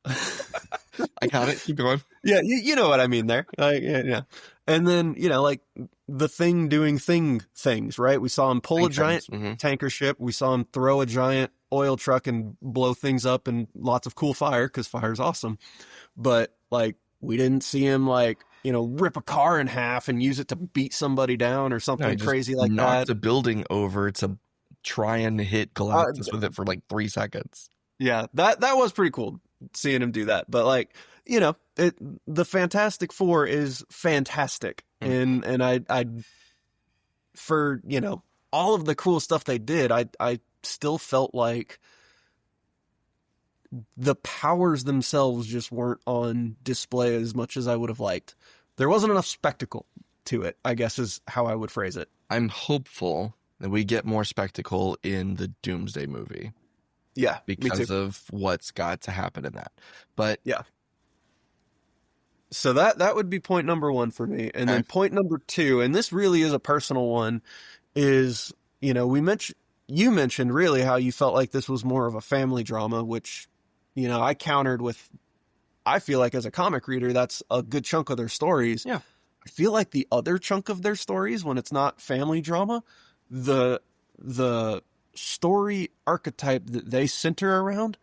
I got it. Keep going. Yeah, you know what I mean there. Yeah. And then, like the Thing doing things, right? We saw him pull a giant tanker ship. We saw him throw a giant oil truck and blow things up, and lots of cool fire, because fire's awesome. But like, we didn't see him rip a car in half and use it to beat somebody down or something crazy like that. Knocked a building over to try and hit Galactus with it for like 3 seconds. Yeah, that was pretty cool seeing him do that. But like, the Fantastic Four is fantastic, and I for all of the cool stuff they did, I still felt like the powers themselves just weren't on display as much as I would have liked. There wasn't enough spectacle. to it, I guess is how I would phrase it. I'm hopeful that we get more spectacle in the Doomsday movie. Yeah, because of what's got to happen in that. But yeah. So that would be point number 1 for me. And then point number 2, and this really is a personal one, is, you mentioned really how you felt like this was more of a family drama, which, I countered with, I feel like as a comic reader, that's a good chunk of their stories. Yeah. I feel like the other chunk of their stories, when it's not family drama, the story archetype that they center around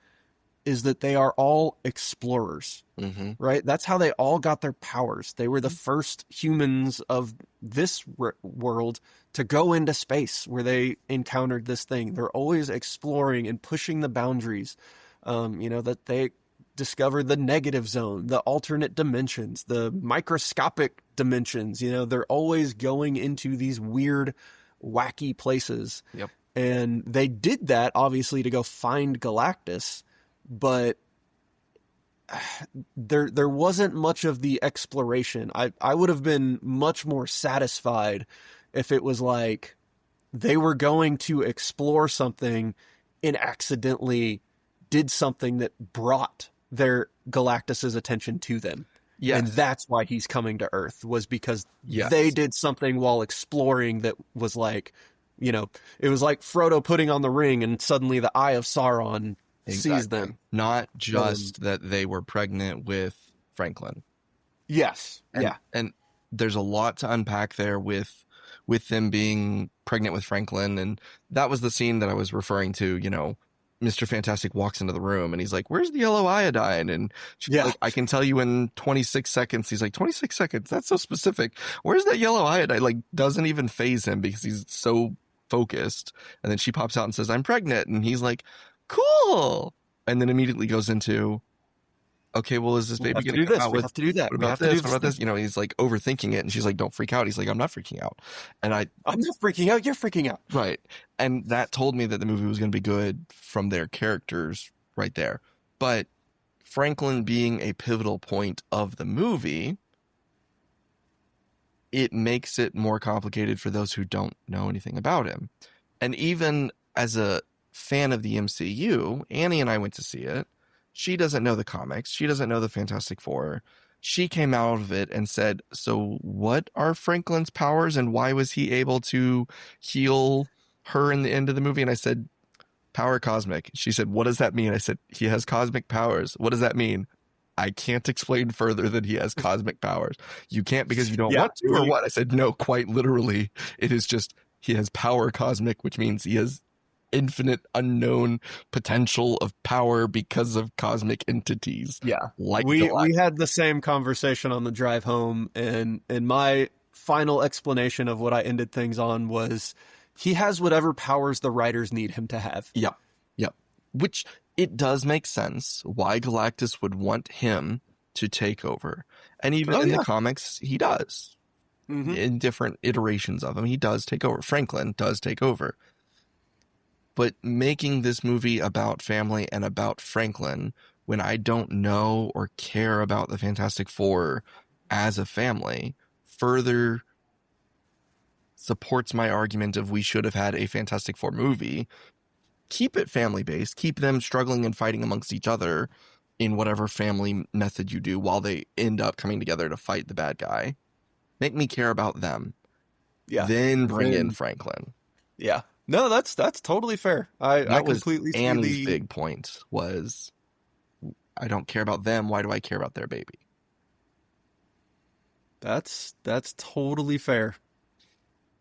is that they are all explorers, right? That's how they all got their powers. They were the first humans of this world to go into space where they encountered this thing. They're always exploring and pushing the boundaries, that they discovered the negative zone, the alternate dimensions, the microscopic dimensions. They're always going into these weird, wacky places. Yep. And they did that, obviously, to go find Galactus, but there wasn't much of the exploration. I would have been much more satisfied if it was like they were going to explore something and accidentally did something that brought their Galactus's attention to them. Yes. And that's why he's coming to Earth, was because Yes. they did something while exploring that was like, it was like Frodo putting on the ring and suddenly the Eye of Sauron sees them. Not just that they were pregnant with Franklin. Yes. And there's a lot to unpack there with them being pregnant with Franklin. And that was the scene that I was referring to. Mr. Fantastic walks into the room and he's like, "Where's the yellow iodine?" And she's like, "I can tell you in 26 seconds. He's like, 26 seconds? That's so specific. Where's that yellow iodine? Like, doesn't even faze him because he's so focused. And then she pops out and says, "I'm pregnant." And he's like, "Cool." And then immediately goes into, "Okay, well, is this baby going to come out with, we have to do that. What about this? What about this? He's like overthinking it. And she's like, "Don't freak out." He's like, "I'm not freaking out." And I'm not freaking out. You're freaking out. Right. And that told me that the movie was going to be good from their characters right there. But Franklin being a pivotal point of the movie, it makes it more complicated for those who don't know anything about him. And even as a fan of the MCU, Annie and I went to see it. She doesn't know the comics. She doesn't know the Fantastic Four. She came out of it and said, "So what are Franklin's powers and why was he able to heal her in the end of the movie?" And I said, "Power cosmic." She said, "What does that mean?" I said, "He has cosmic powers." "What does that mean?" "I can't explain further than he has cosmic powers." "You can't because you don't want to, or what?" I said, "No, quite literally. It is just he has power cosmic, which means he has infinite unknown potential of power because of cosmic entities." Yeah. Like we had the same conversation on the drive home, and my final explanation of what I ended things on was he has whatever powers the writers need him to have. Yep. Which it does make sense why Galactus would want him to take over. And even in the comics, he does. Mm-hmm. In different iterations of him, he does take over. Franklin does take over. But making this movie about family and about Franklin when I don't know or care about the Fantastic Four as a family further supports my argument of we should have had a Fantastic Four movie. Keep it family-based. Keep them struggling and fighting amongst each other in whatever family method you do while they end up coming together to fight the bad guy. Make me care about them. Yeah. Then bring in Franklin. Yeah. No, that's totally fair. I completely see Annie's big point was, I don't care about them. Why do I care about their baby? That's totally fair.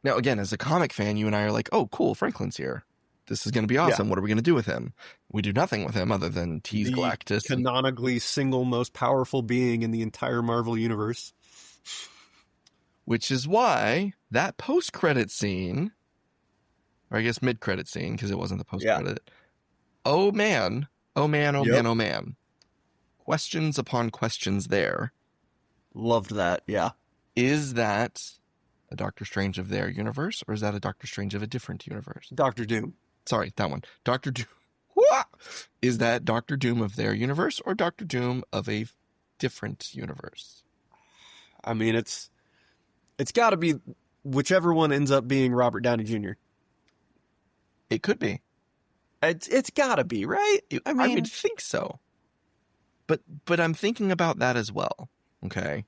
Now, again, as a comic fan, you and I are like, "Oh, cool, Franklin's here. This is going to be awesome. Yeah. What are we going to do with him?" We do nothing with him other than tease Galactus. Canonically single most powerful being in the entire Marvel Universe. Which is why that post-credit scene, or I guess mid-credit scene, because it wasn't the post-credit. Yeah. Oh man. Questions upon questions there. Loved that, yeah. Is that a Doctor Strange of their universe, or is that a Doctor Strange of a different universe? Doctor Doom. Sorry, that one. Doctor Doom. Is that Doctor Doom of their universe, or Doctor Doom of a different universe? I mean, it's It's got to be whichever one ends up being Robert Downey Jr. It could be. It's got to be, right? I would think so. But I'm thinking about that as well. Okay.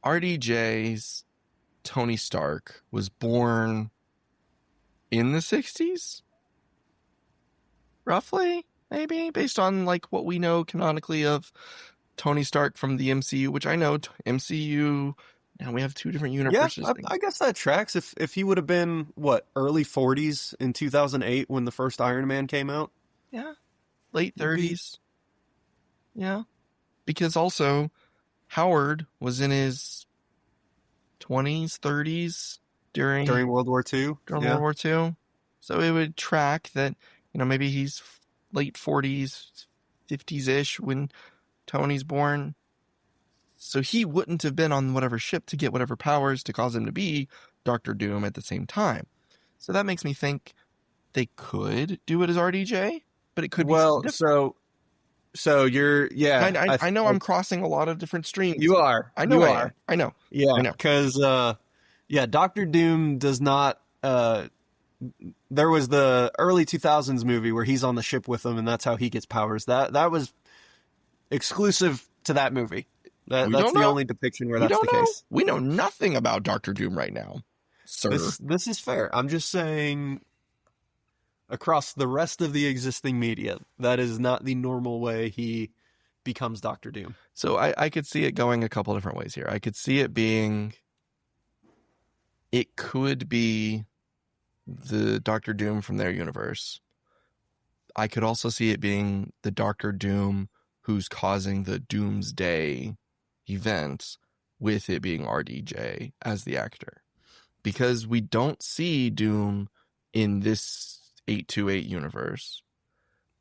RDJ's Tony Stark was born in the 60s? Roughly, maybe, based on like what we know canonically of Tony Stark from the MCU, which I know MCU. Now we have two different universes. Yeah, I guess that tracks. If he would have been, early 40s in 2008 when the first Iron Man came out? Yeah, late 30s. Yeah, because also Howard was in his 20s, 30s during World War II. World War II. So it would track that, maybe he's late 40s, 50s-ish when Tony's born. So he wouldn't have been on whatever ship to get whatever powers to cause him to be Doctor Doom at the same time. So that makes me think they could do it as RDJ, but it could be so you're I know I'm crossing a lot of different streams. You are. I know. I know. Yeah, because Doctor Doom does not. There was the early 2000s movie where he's on the ship with them, and that's how he gets powers. That was exclusive to that movie. That's the only depiction where that's the case. We know nothing about Doctor Doom right now, sir. This is fair. I'm just saying, across the rest of the existing media, that is not the normal way he becomes Doctor Doom. So I could see it going a couple different ways here. I could see it being, it could be the Doctor Doom from their universe. I could also see it being the Doctor Doom who's causing the Doomsday event, with it being RDJ as the actor. Because we don't see Doom in this 828 universe.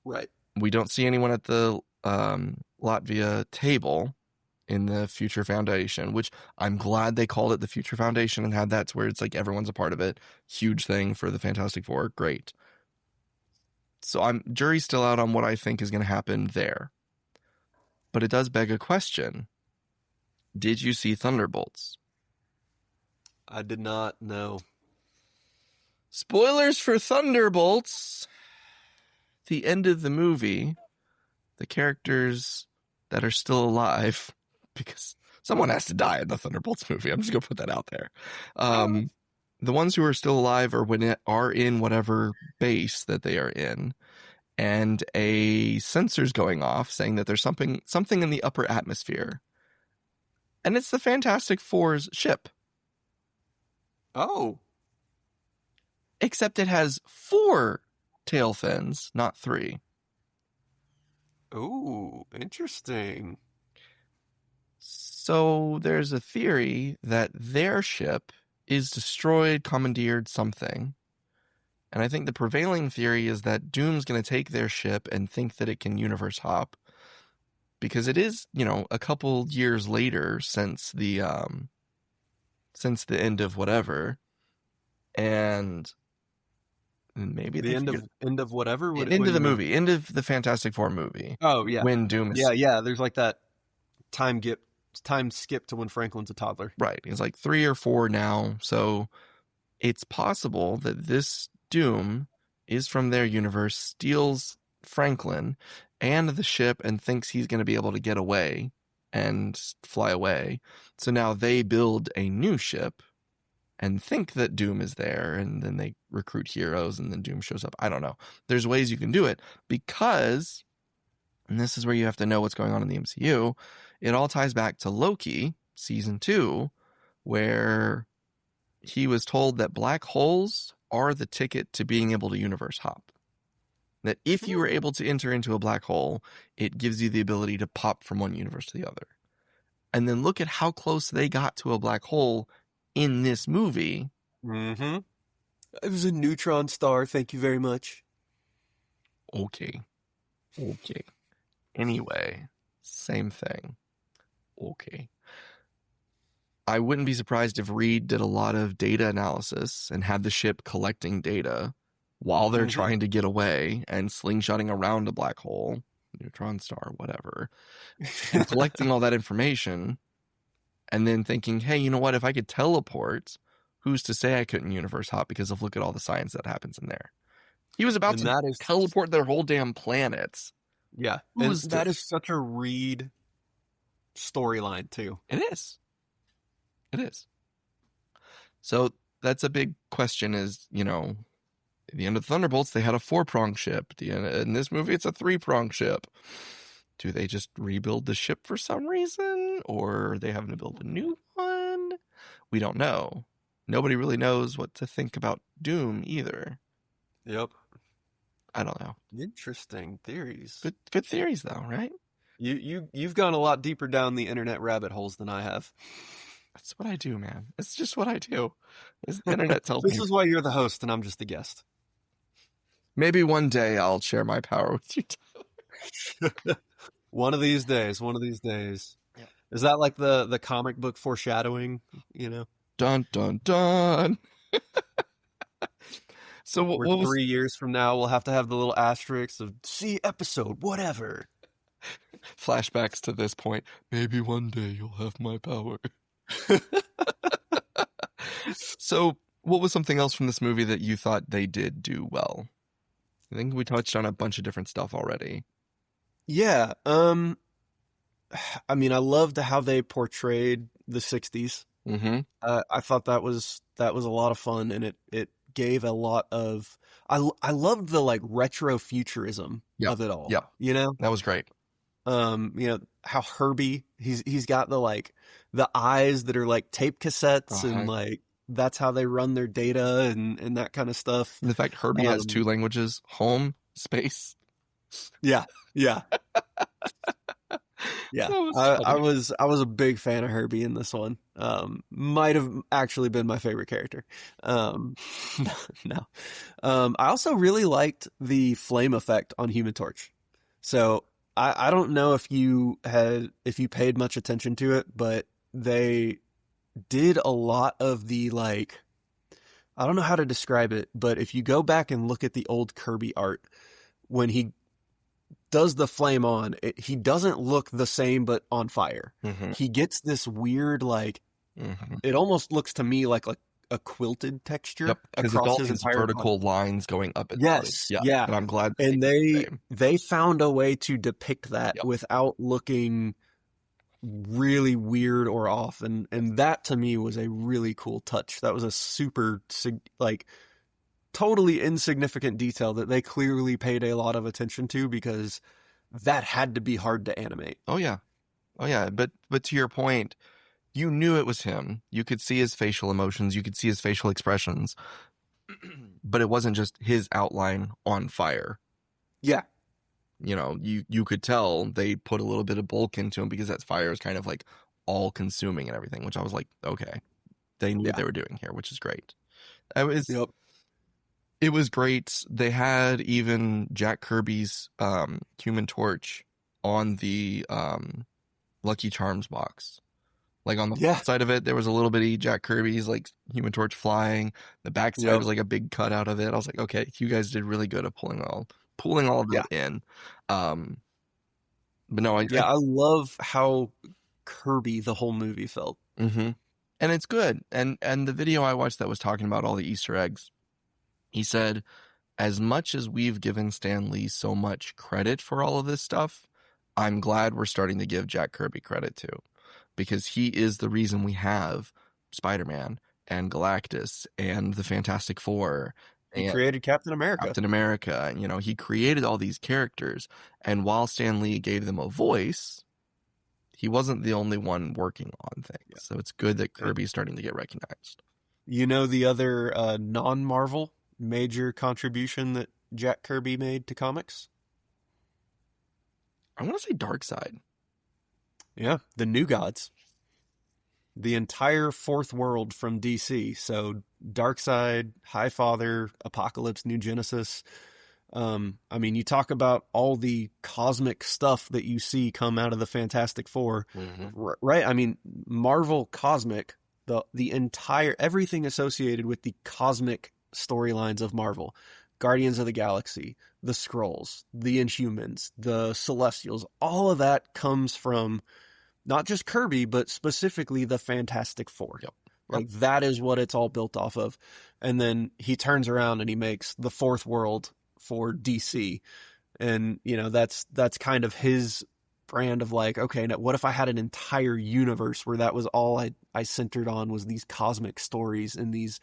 Right. We don't see anyone at the Latvia table in the Future Foundation, which I'm glad they called it the Future Foundation and had that's where it's like everyone's a part of it. Huge thing for the Fantastic Four. Great. So jury's still out on what I think is going to happen there. But it does beg a question. Did you see Thunderbolts? I did not know. Spoilers for Thunderbolts. The end of the movie, the characters that are still alive, because someone has to die in the Thunderbolts movie. I'm just going to put that out there. The ones who are still alive are in whatever base that they are in. And a sensor's going off saying that there's something in the upper atmosphere. And it's the Fantastic Four's ship. Oh. Except it has 4 tail fins, not 3. Ooh, interesting. So there's a theory that their ship is destroyed, commandeered, something. And I think the prevailing theory is that Doom's going to take their ship and think that it can universe hop. Because it is, a couple years later since the end of whatever. And maybe the end of whatever? End of the movie. End of the Fantastic Four movie. Oh, yeah. When Doom is... Yeah. There's like that time skip to when Franklin's a toddler. Right. He's like 3 or 4 now. So it's possible that this Doom is from their universe, steals Franklin and the ship, and thinks he's going to be able to get away and fly away. So now they build a new ship and think that Doom is there, and then they recruit heroes, and then Doom shows up. I don't know. There's ways you can do it because, and this is where you have to know what's going on in the MCU, it all ties back to Loki, season 2, where he was told that black holes are the ticket to being able to universe hop. That if you were able to enter into a black hole, it gives you the ability to pop from one universe to the other. And then look at how close they got to a black hole in this movie. Mm-hmm. It was a neutron star, thank you very much. Okay. Anyway, same thing. Okay. I wouldn't be surprised if Reed did a lot of data analysis and had the ship collecting data while they're trying to get away and slingshotting around a black hole, neutron star, whatever, and collecting all that information and then thinking, hey, you know what? If I could teleport, who's to say I couldn't universe hop because of look at all the science that happens in there. He was about to teleport their whole damn planets. Yeah, and that is such a Reed storyline too. It is. So that's a big question is, you know, at the end of Thunderbolts, they had a 4-prong ship. In this movie, it's a 3-prong ship. Do they just rebuild the ship for some reason? Or are they having to build a new one? We don't know. Nobody really knows what to think about Doom either. Yep. I don't know. Interesting theories. Good theories though, right? You've gone a lot deeper down the internet rabbit holes than I have. That's what I do, man. It's just what I do. The internet tells me. This is why you're the host and I'm just the guest. Maybe one day I'll share my power with you, Tyler. One of these days. Yeah. Is that like the comic book foreshadowing, you know? Dun, dun, dun. So what was 3 years from now, we'll have to have the little asterisks of see episode, whatever. Flashbacks to this point. Maybe one day you'll have my power. So what was something else from this movie that you thought they did do well? I think we touched on a bunch of different stuff already. Yeah. I mean, I loved how they portrayed the 60s. Mm-hmm. I thought that was a lot of fun, and it gave a lot of. I loved the like retro futurism of it all. Yeah, you know, that was great. You know how Herbie he's got the eyes that are like tape cassettes, and like that's how they run their data and that kind of stuff. The fact Herbie has 2 languages: home, space. Yeah. Yeah. I was a big fan of Herbie in this one. Might have actually been my favorite character. No. I also really liked the flame effect on Human Torch. So I don't know if you paid much attention to it, but they did a lot of the like, I don't know how to describe it, but if you go back and look at the old Kirby art, when he does the flame on, he doesn't look the same but on fire. Mm-hmm. He gets this weird like, it almost looks to me like a quilted texture across his entire vertical lines going up. Yes, yeah. And I'm glad. And they found a way to depict that without looking really weird or off, and that to me was a really cool touch. That was a super like totally insignificant detail that they clearly paid a lot of attention to, because that had to be hard to animate. Oh yeah. But to your point, you knew it was him. You could see his facial emotions. You could see his facial expressions. But it wasn't just his outline on fire. Yeah. You know, you could tell they put a little bit of bulk into him because that fire is kind of like all consuming and everything, which I was like, okay, they knew what they were doing here, which is great. It was great. They had even Jack Kirby's Human Torch on the Lucky Charms box. Like on the front side of it, there was a little bitty Jack Kirby's like Human Torch flying. The back side was like a big cut out of it. I was like, okay, you guys did really good at pulling all of that in. But no, I love how Kirby the whole movie felt. Mm-hmm. And it's good. And the video I watched that was talking about all the Easter eggs, he said, as much as we've given Stan Lee so much credit for all of this stuff, I'm glad we're starting to give Jack Kirby credit too, because he is the reason we have Spider-Man and Galactus and the Fantastic Four. He created Captain America. You know, he created all these characters. And while Stan Lee gave them a voice, he wasn't the only one working on things. Yeah. So it's good that Kirby's starting to get recognized. You know, the other non-Marvel major contribution that Jack Kirby made to comics? I want to say Darkseid. Yeah, the New Gods. The entire fourth world from DC. So Darkseid, Highfather, Apocalypse, New Genesis. I mean, you talk about all the cosmic stuff that you see come out of the Fantastic Four, right? I mean, Marvel Cosmic, the entire, everything associated with the cosmic storylines of Marvel, Guardians of the Galaxy, the Skrulls, the Inhumans, the Celestials, all of that comes from not just Kirby, but specifically the Fantastic Four. Yep. Like that is what it's all built off of. And then he turns around and he makes the fourth world for DC. And, you know, that's kind of his brand of like, okay, now what if I had an entire universe where that was all I centered on was these cosmic stories and these,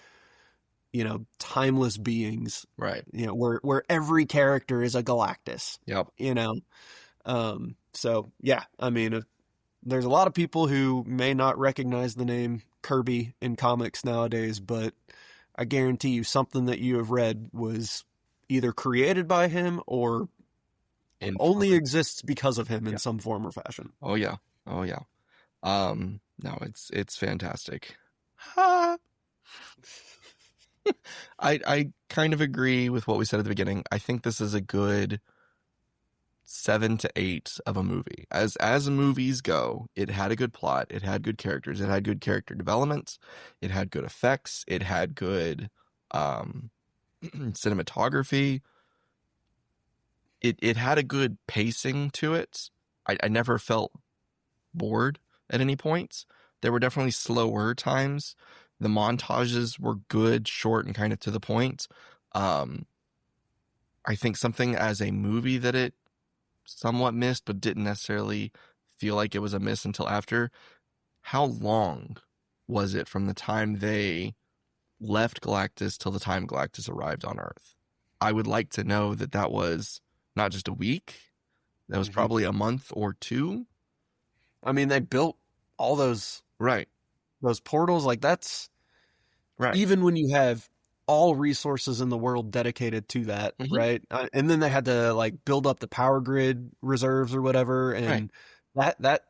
you know, timeless beings, Right. you know, where every character is a Galactus, Yep. you know? So yeah, I mean, there's a lot of people who may not recognize the name Kirby in comics nowadays, but I guarantee you something that you have read was either created by him or only exists because of him in some form or fashion. Oh yeah. No, it's fantastic. I kind of agree with what we said at the beginning. I think this is a good 7 to 8 of a movie. As movies go, it had a good plot, it had good characters, it had good character development, it had good effects, it had good cinematography. It had a good pacing to it. I never felt bored at any point. There were definitely slower times. The montages were good, short, and kind of to the point. I think something as a movie that it somewhat missed, but didn't necessarily feel like it was a miss until after. How long was it from the time they left Galactus till the time Galactus arrived on Earth? I would like to know that was not just a week. That was probably a month or two. I mean, they built all those portals. Like that's right. Even when you have all resources in the world dedicated to that, right? And then they had to like build up the power grid reserves or whatever, and that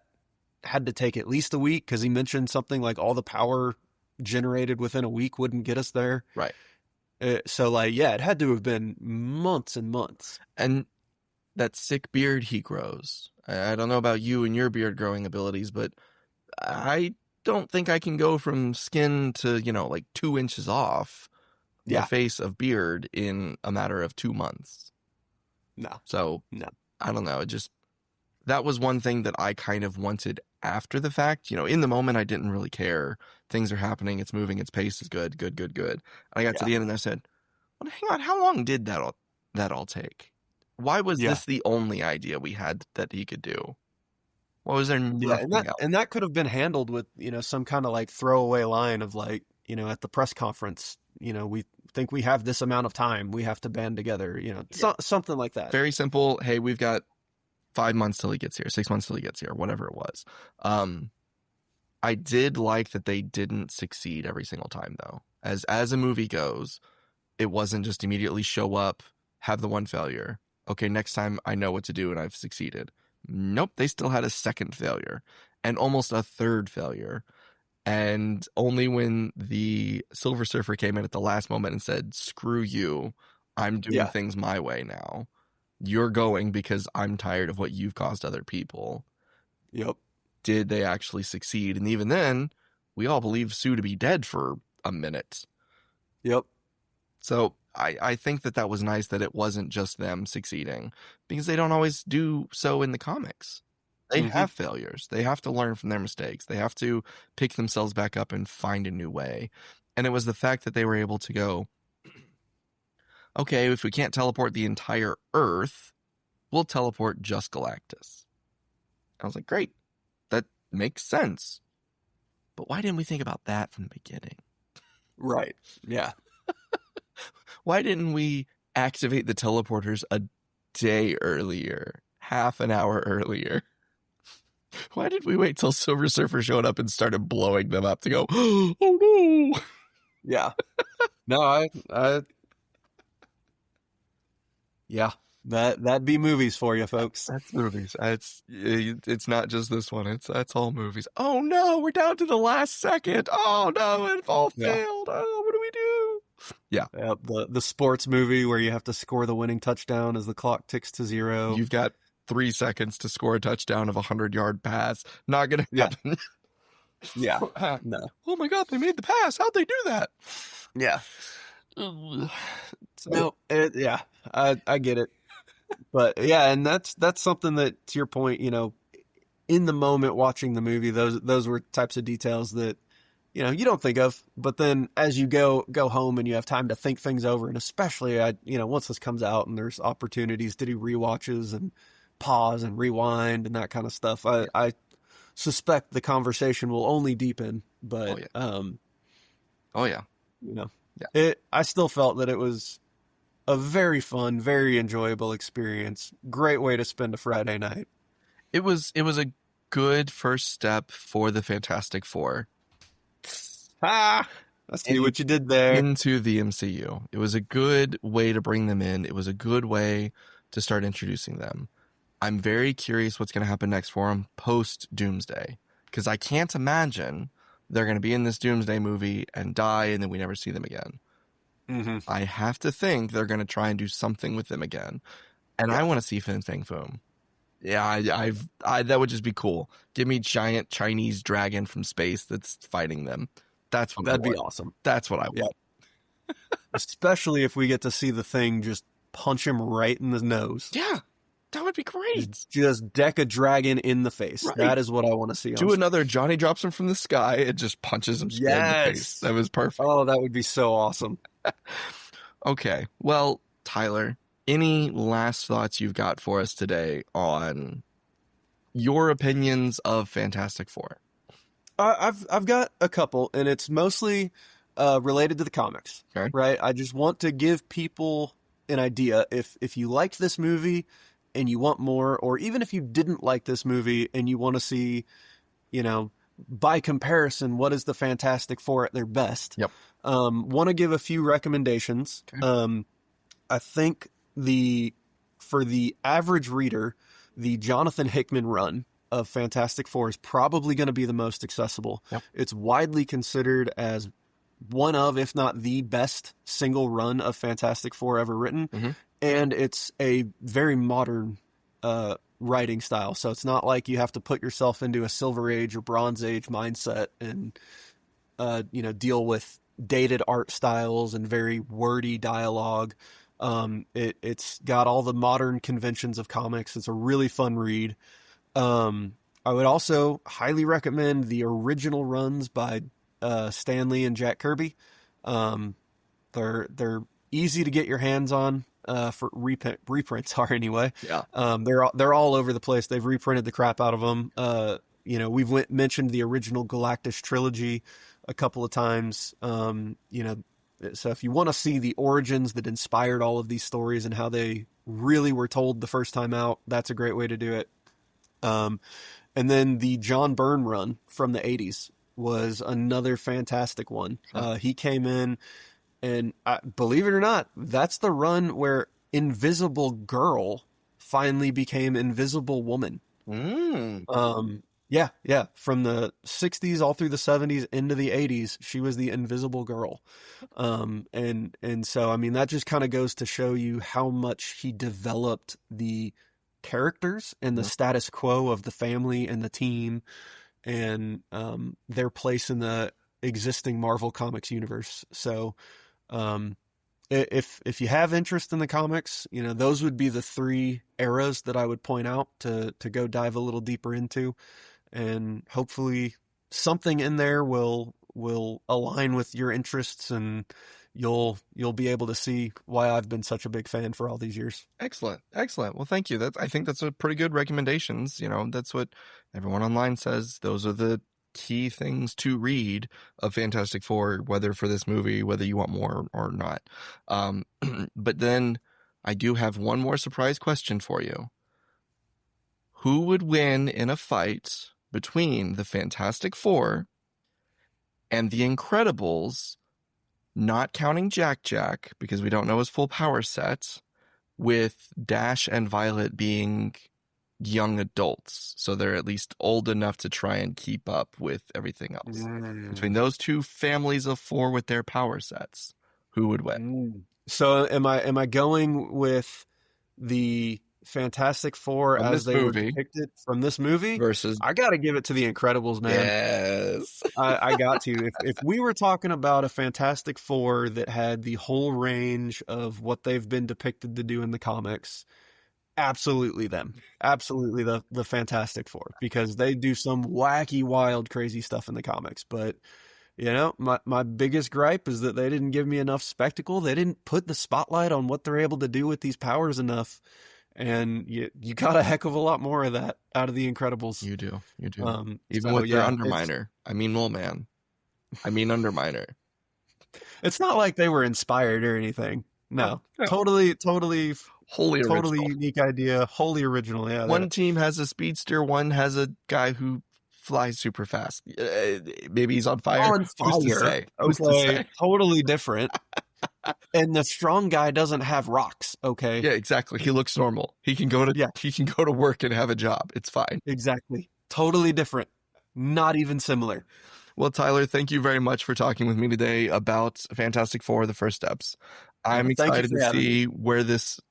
had to take at least a week because he mentioned something like all the power generated within a week wouldn't get us there. Right. So like, yeah, it had to have been months and months. And that sick beard he grows. I don't know about you and your beard growing abilities, but I don't think I can go from skin to, you know, like 2 inches off the face of beard in a matter of 2 months. No. So, no. I don't know. That was one thing that I kind of wanted after the fact. You know, in the moment, I didn't really care. Things are happening. It's moving. Its pace is good. And I got to the end and I said, well, hang on. How long did that all take? Why was this the only idea we had that he could do? What was there? And that could have been handled with, you know, some kind of like throwaway line of like, you know, at the press conference, you know, we think we have this amount of time. We have to band together, you know, something like that. Very simple. Hey, we've got 5 months till he gets here, 6 months till he gets here, whatever it was. I did like that they didn't succeed every single time, though. As a movie goes, it wasn't just immediately show up, have the one failure. Okay, next time I know what to do and I've succeeded. Nope, they still had a second failure and almost a third failure. And only when the Silver Surfer came in at the last moment and said, screw you, I'm doing things my way now. You're going because I'm tired of what you've caused other people. Yep. Did they actually succeed? And even then, we all believed Sue to be dead for a minute. Yep. So I think that was nice that it wasn't just them succeeding, because they don't always do so in the comics. They have failures. They have to learn from their mistakes. They have to pick themselves back up and find a new way. And it was the fact that they were able to go, okay, if we can't teleport the entire Earth, we'll teleport just Galactus. I was like, great. That makes sense. But why didn't we think about that from the beginning? Right. Yeah. Why didn't we activate the teleporters a day earlier, half an hour earlier? Why did we wait till Silver Surfer showed up and started blowing them up to go, oh no? Yeah. No, yeah, that'd be movies for you, folks. That's movies. It's not just this one. That's all movies. Oh no, we're down to the last second. Oh no, it all failed. Oh, what do we do? Yeah. The sports movie where you have to score the winning touchdown as the clock ticks to 0. You've got 3 seconds to score a touchdown of a 100-yard pass. Not gonna happen. Yeah. No. Oh my God, they made the pass. How'd they do that? Yeah. I get it. But yeah, and that's something that, to your point, you know, in the moment watching the movie, those were types of details that, you know, you don't think of, but then as you go home and you have time to think things over, and especially, once this comes out and there's opportunities to do rewatches and pause and rewind and that kind of stuff, I suspect the conversation will only deepen, but, yeah. I still felt that it was a very fun, very enjoyable experience. Great way to spend a Friday night. It was a good first step for the Fantastic Four. I see what you did there. Into the MCU. It was a good way to bring them in. It was a good way to start introducing them. I'm very curious what's going to happen next for them post Doomsday, because I can't imagine they're going to be in this Doomsday movie and die and then we never see them again. Mm-hmm. I have to think they're going to try and do something with them again. And I want to see Fin Fang Foom. Yeah, that would just be cool. Give me giant Chinese dragon from space that's fighting them. That'd be awesome. That's what I want. Yeah. Especially if we get to see the Thing just punch him right in the nose. Yeah, that would be great. Just deck a dragon in the face. Right. That is what I want to see. Do another Johnny drops him from the sky and just punches him straight in the face. That was perfect. Oh, that would be so awesome. Okay, well, Tyler, any last thoughts you've got for us today on your opinions of Fantastic Four? I've got a couple, and it's mostly related to the comics. Okay. Right? I just want to give people an idea. If you liked this movie and you want more, or even if you didn't like this movie and you want to see, by comparison, what is the Fantastic Four at their best? Yep. Want to give a few recommendations. Okay. I think for the average reader, the Jonathan Hickman run of Fantastic Four is probably going to be the most accessible. Yep. It's widely considered as one of, if not the best single run of Fantastic Four ever written. Mm-hmm. And it's a very modern writing style. So it's not like you have to put yourself into a Silver Age or Bronze Age mindset and, deal with dated art styles and very wordy dialogue. It's got all the modern conventions of comics. It's a really fun read. I would also highly recommend the original runs by Stan Lee and Jack Kirby. They're easy to get your hands on. For reprints are anyway. Yeah. They're all over the place. They've reprinted the crap out of them. We've mentioned the original Galactus trilogy a couple of times. So if you want to see the origins that inspired all of these stories and how they really were told the first time out, that's a great way to do it. And then the John Byrne run from the 80s was another fantastic one. He came in, and believe it or not, that's the run where Invisible Girl finally became Invisible Woman. Yeah. From the 60s all through the 70s into the 80s, she was the Invisible Girl. And so, I mean, that just kind of goes to show you how much he developed the characters and the status quo of the family and the team and their place in the existing Marvel Comics universe. So if you have interest in the comics, those would be the three eras that I would point out to go dive a little deeper into. And hopefully something in there will align with your interests, and you'll be able to see why I've been such a big fan for all these years. Excellent. Well, thank you. I think that's a pretty good recommendations. That's what everyone online says. Those are the key things to read of Fantastic Four, whether for this movie, whether you want more or not. But then I do have one more surprise question for you. Who would win in a fight between the Fantastic Four and the Incredibles, not counting Jack, because we don't know his full power set, with Dash and Violet being young adults, so they're at least old enough to try and keep up with everything else? Between those two families of four with their power sets, who would win? So am I going with the Fantastic Four as they were depicted from this movie versus? I got to give it to the Incredibles, man. Yes. I got to. If we were talking about a Fantastic Four that had the whole range of what they've been depicted to do in the comics, Absolutely them. Absolutely the Fantastic Four, because they do some wacky, wild, crazy stuff in the comics. But, my biggest gripe is that they didn't give me enough spectacle. They didn't put the spotlight on what they're able to do with these powers enough. And you got a heck of a lot more of that out of the Incredibles. You do. Even with their Underminer. Man. Underminer. It's not like they were inspired or anything. No. Totally wholly unique idea, wholly original. Yeah. One team has a speedster, one has a guy who flies super fast. Maybe he's on fire. Who's to say? Totally different. And the strong guy doesn't have rocks. Okay. Yeah, exactly. He looks normal. He can go to work and have a job. It's fine. Exactly. Totally different. Not even similar. Well, Tyler, thank you very much for talking with me today about Fantastic Four: The First Steps. I'm excited to see where this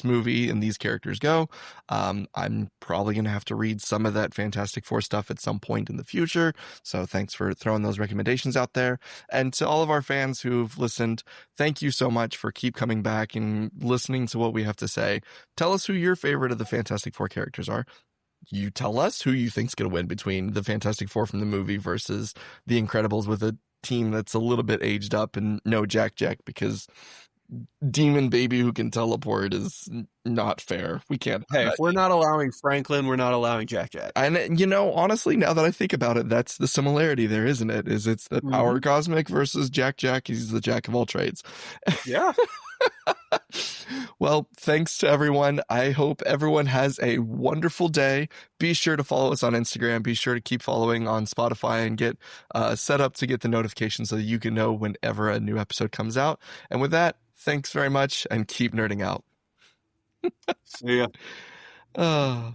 movie and these characters go. I'm probably going to have to read some of that Fantastic Four stuff at some point in the future. So thanks for throwing those recommendations out there. And to all of our fans who've listened, thank you so much for keep coming back and listening to what we have to say. Tell us who your favorite of the Fantastic Four characters are. You tell us who you think's going to win between the Fantastic Four from the movie versus the Incredibles with a team that's a little bit aged up and no Jack, because Demon Baby who can teleport is not fair. We can't. Hey, if we're not allowing Franklin, we're not allowing Jack. And honestly, now that I think about it, that's the similarity there, isn't it? It's the Power Cosmic versus Jack. He's the Jack of all trades. Yeah. Well, thanks to everyone. I hope everyone has a wonderful day. Be sure to follow us on Instagram. Be sure to keep following on Spotify and get set up to get the notifications so that you can know whenever a new episode comes out. And with that, thanks very much and keep nerding out. See ya.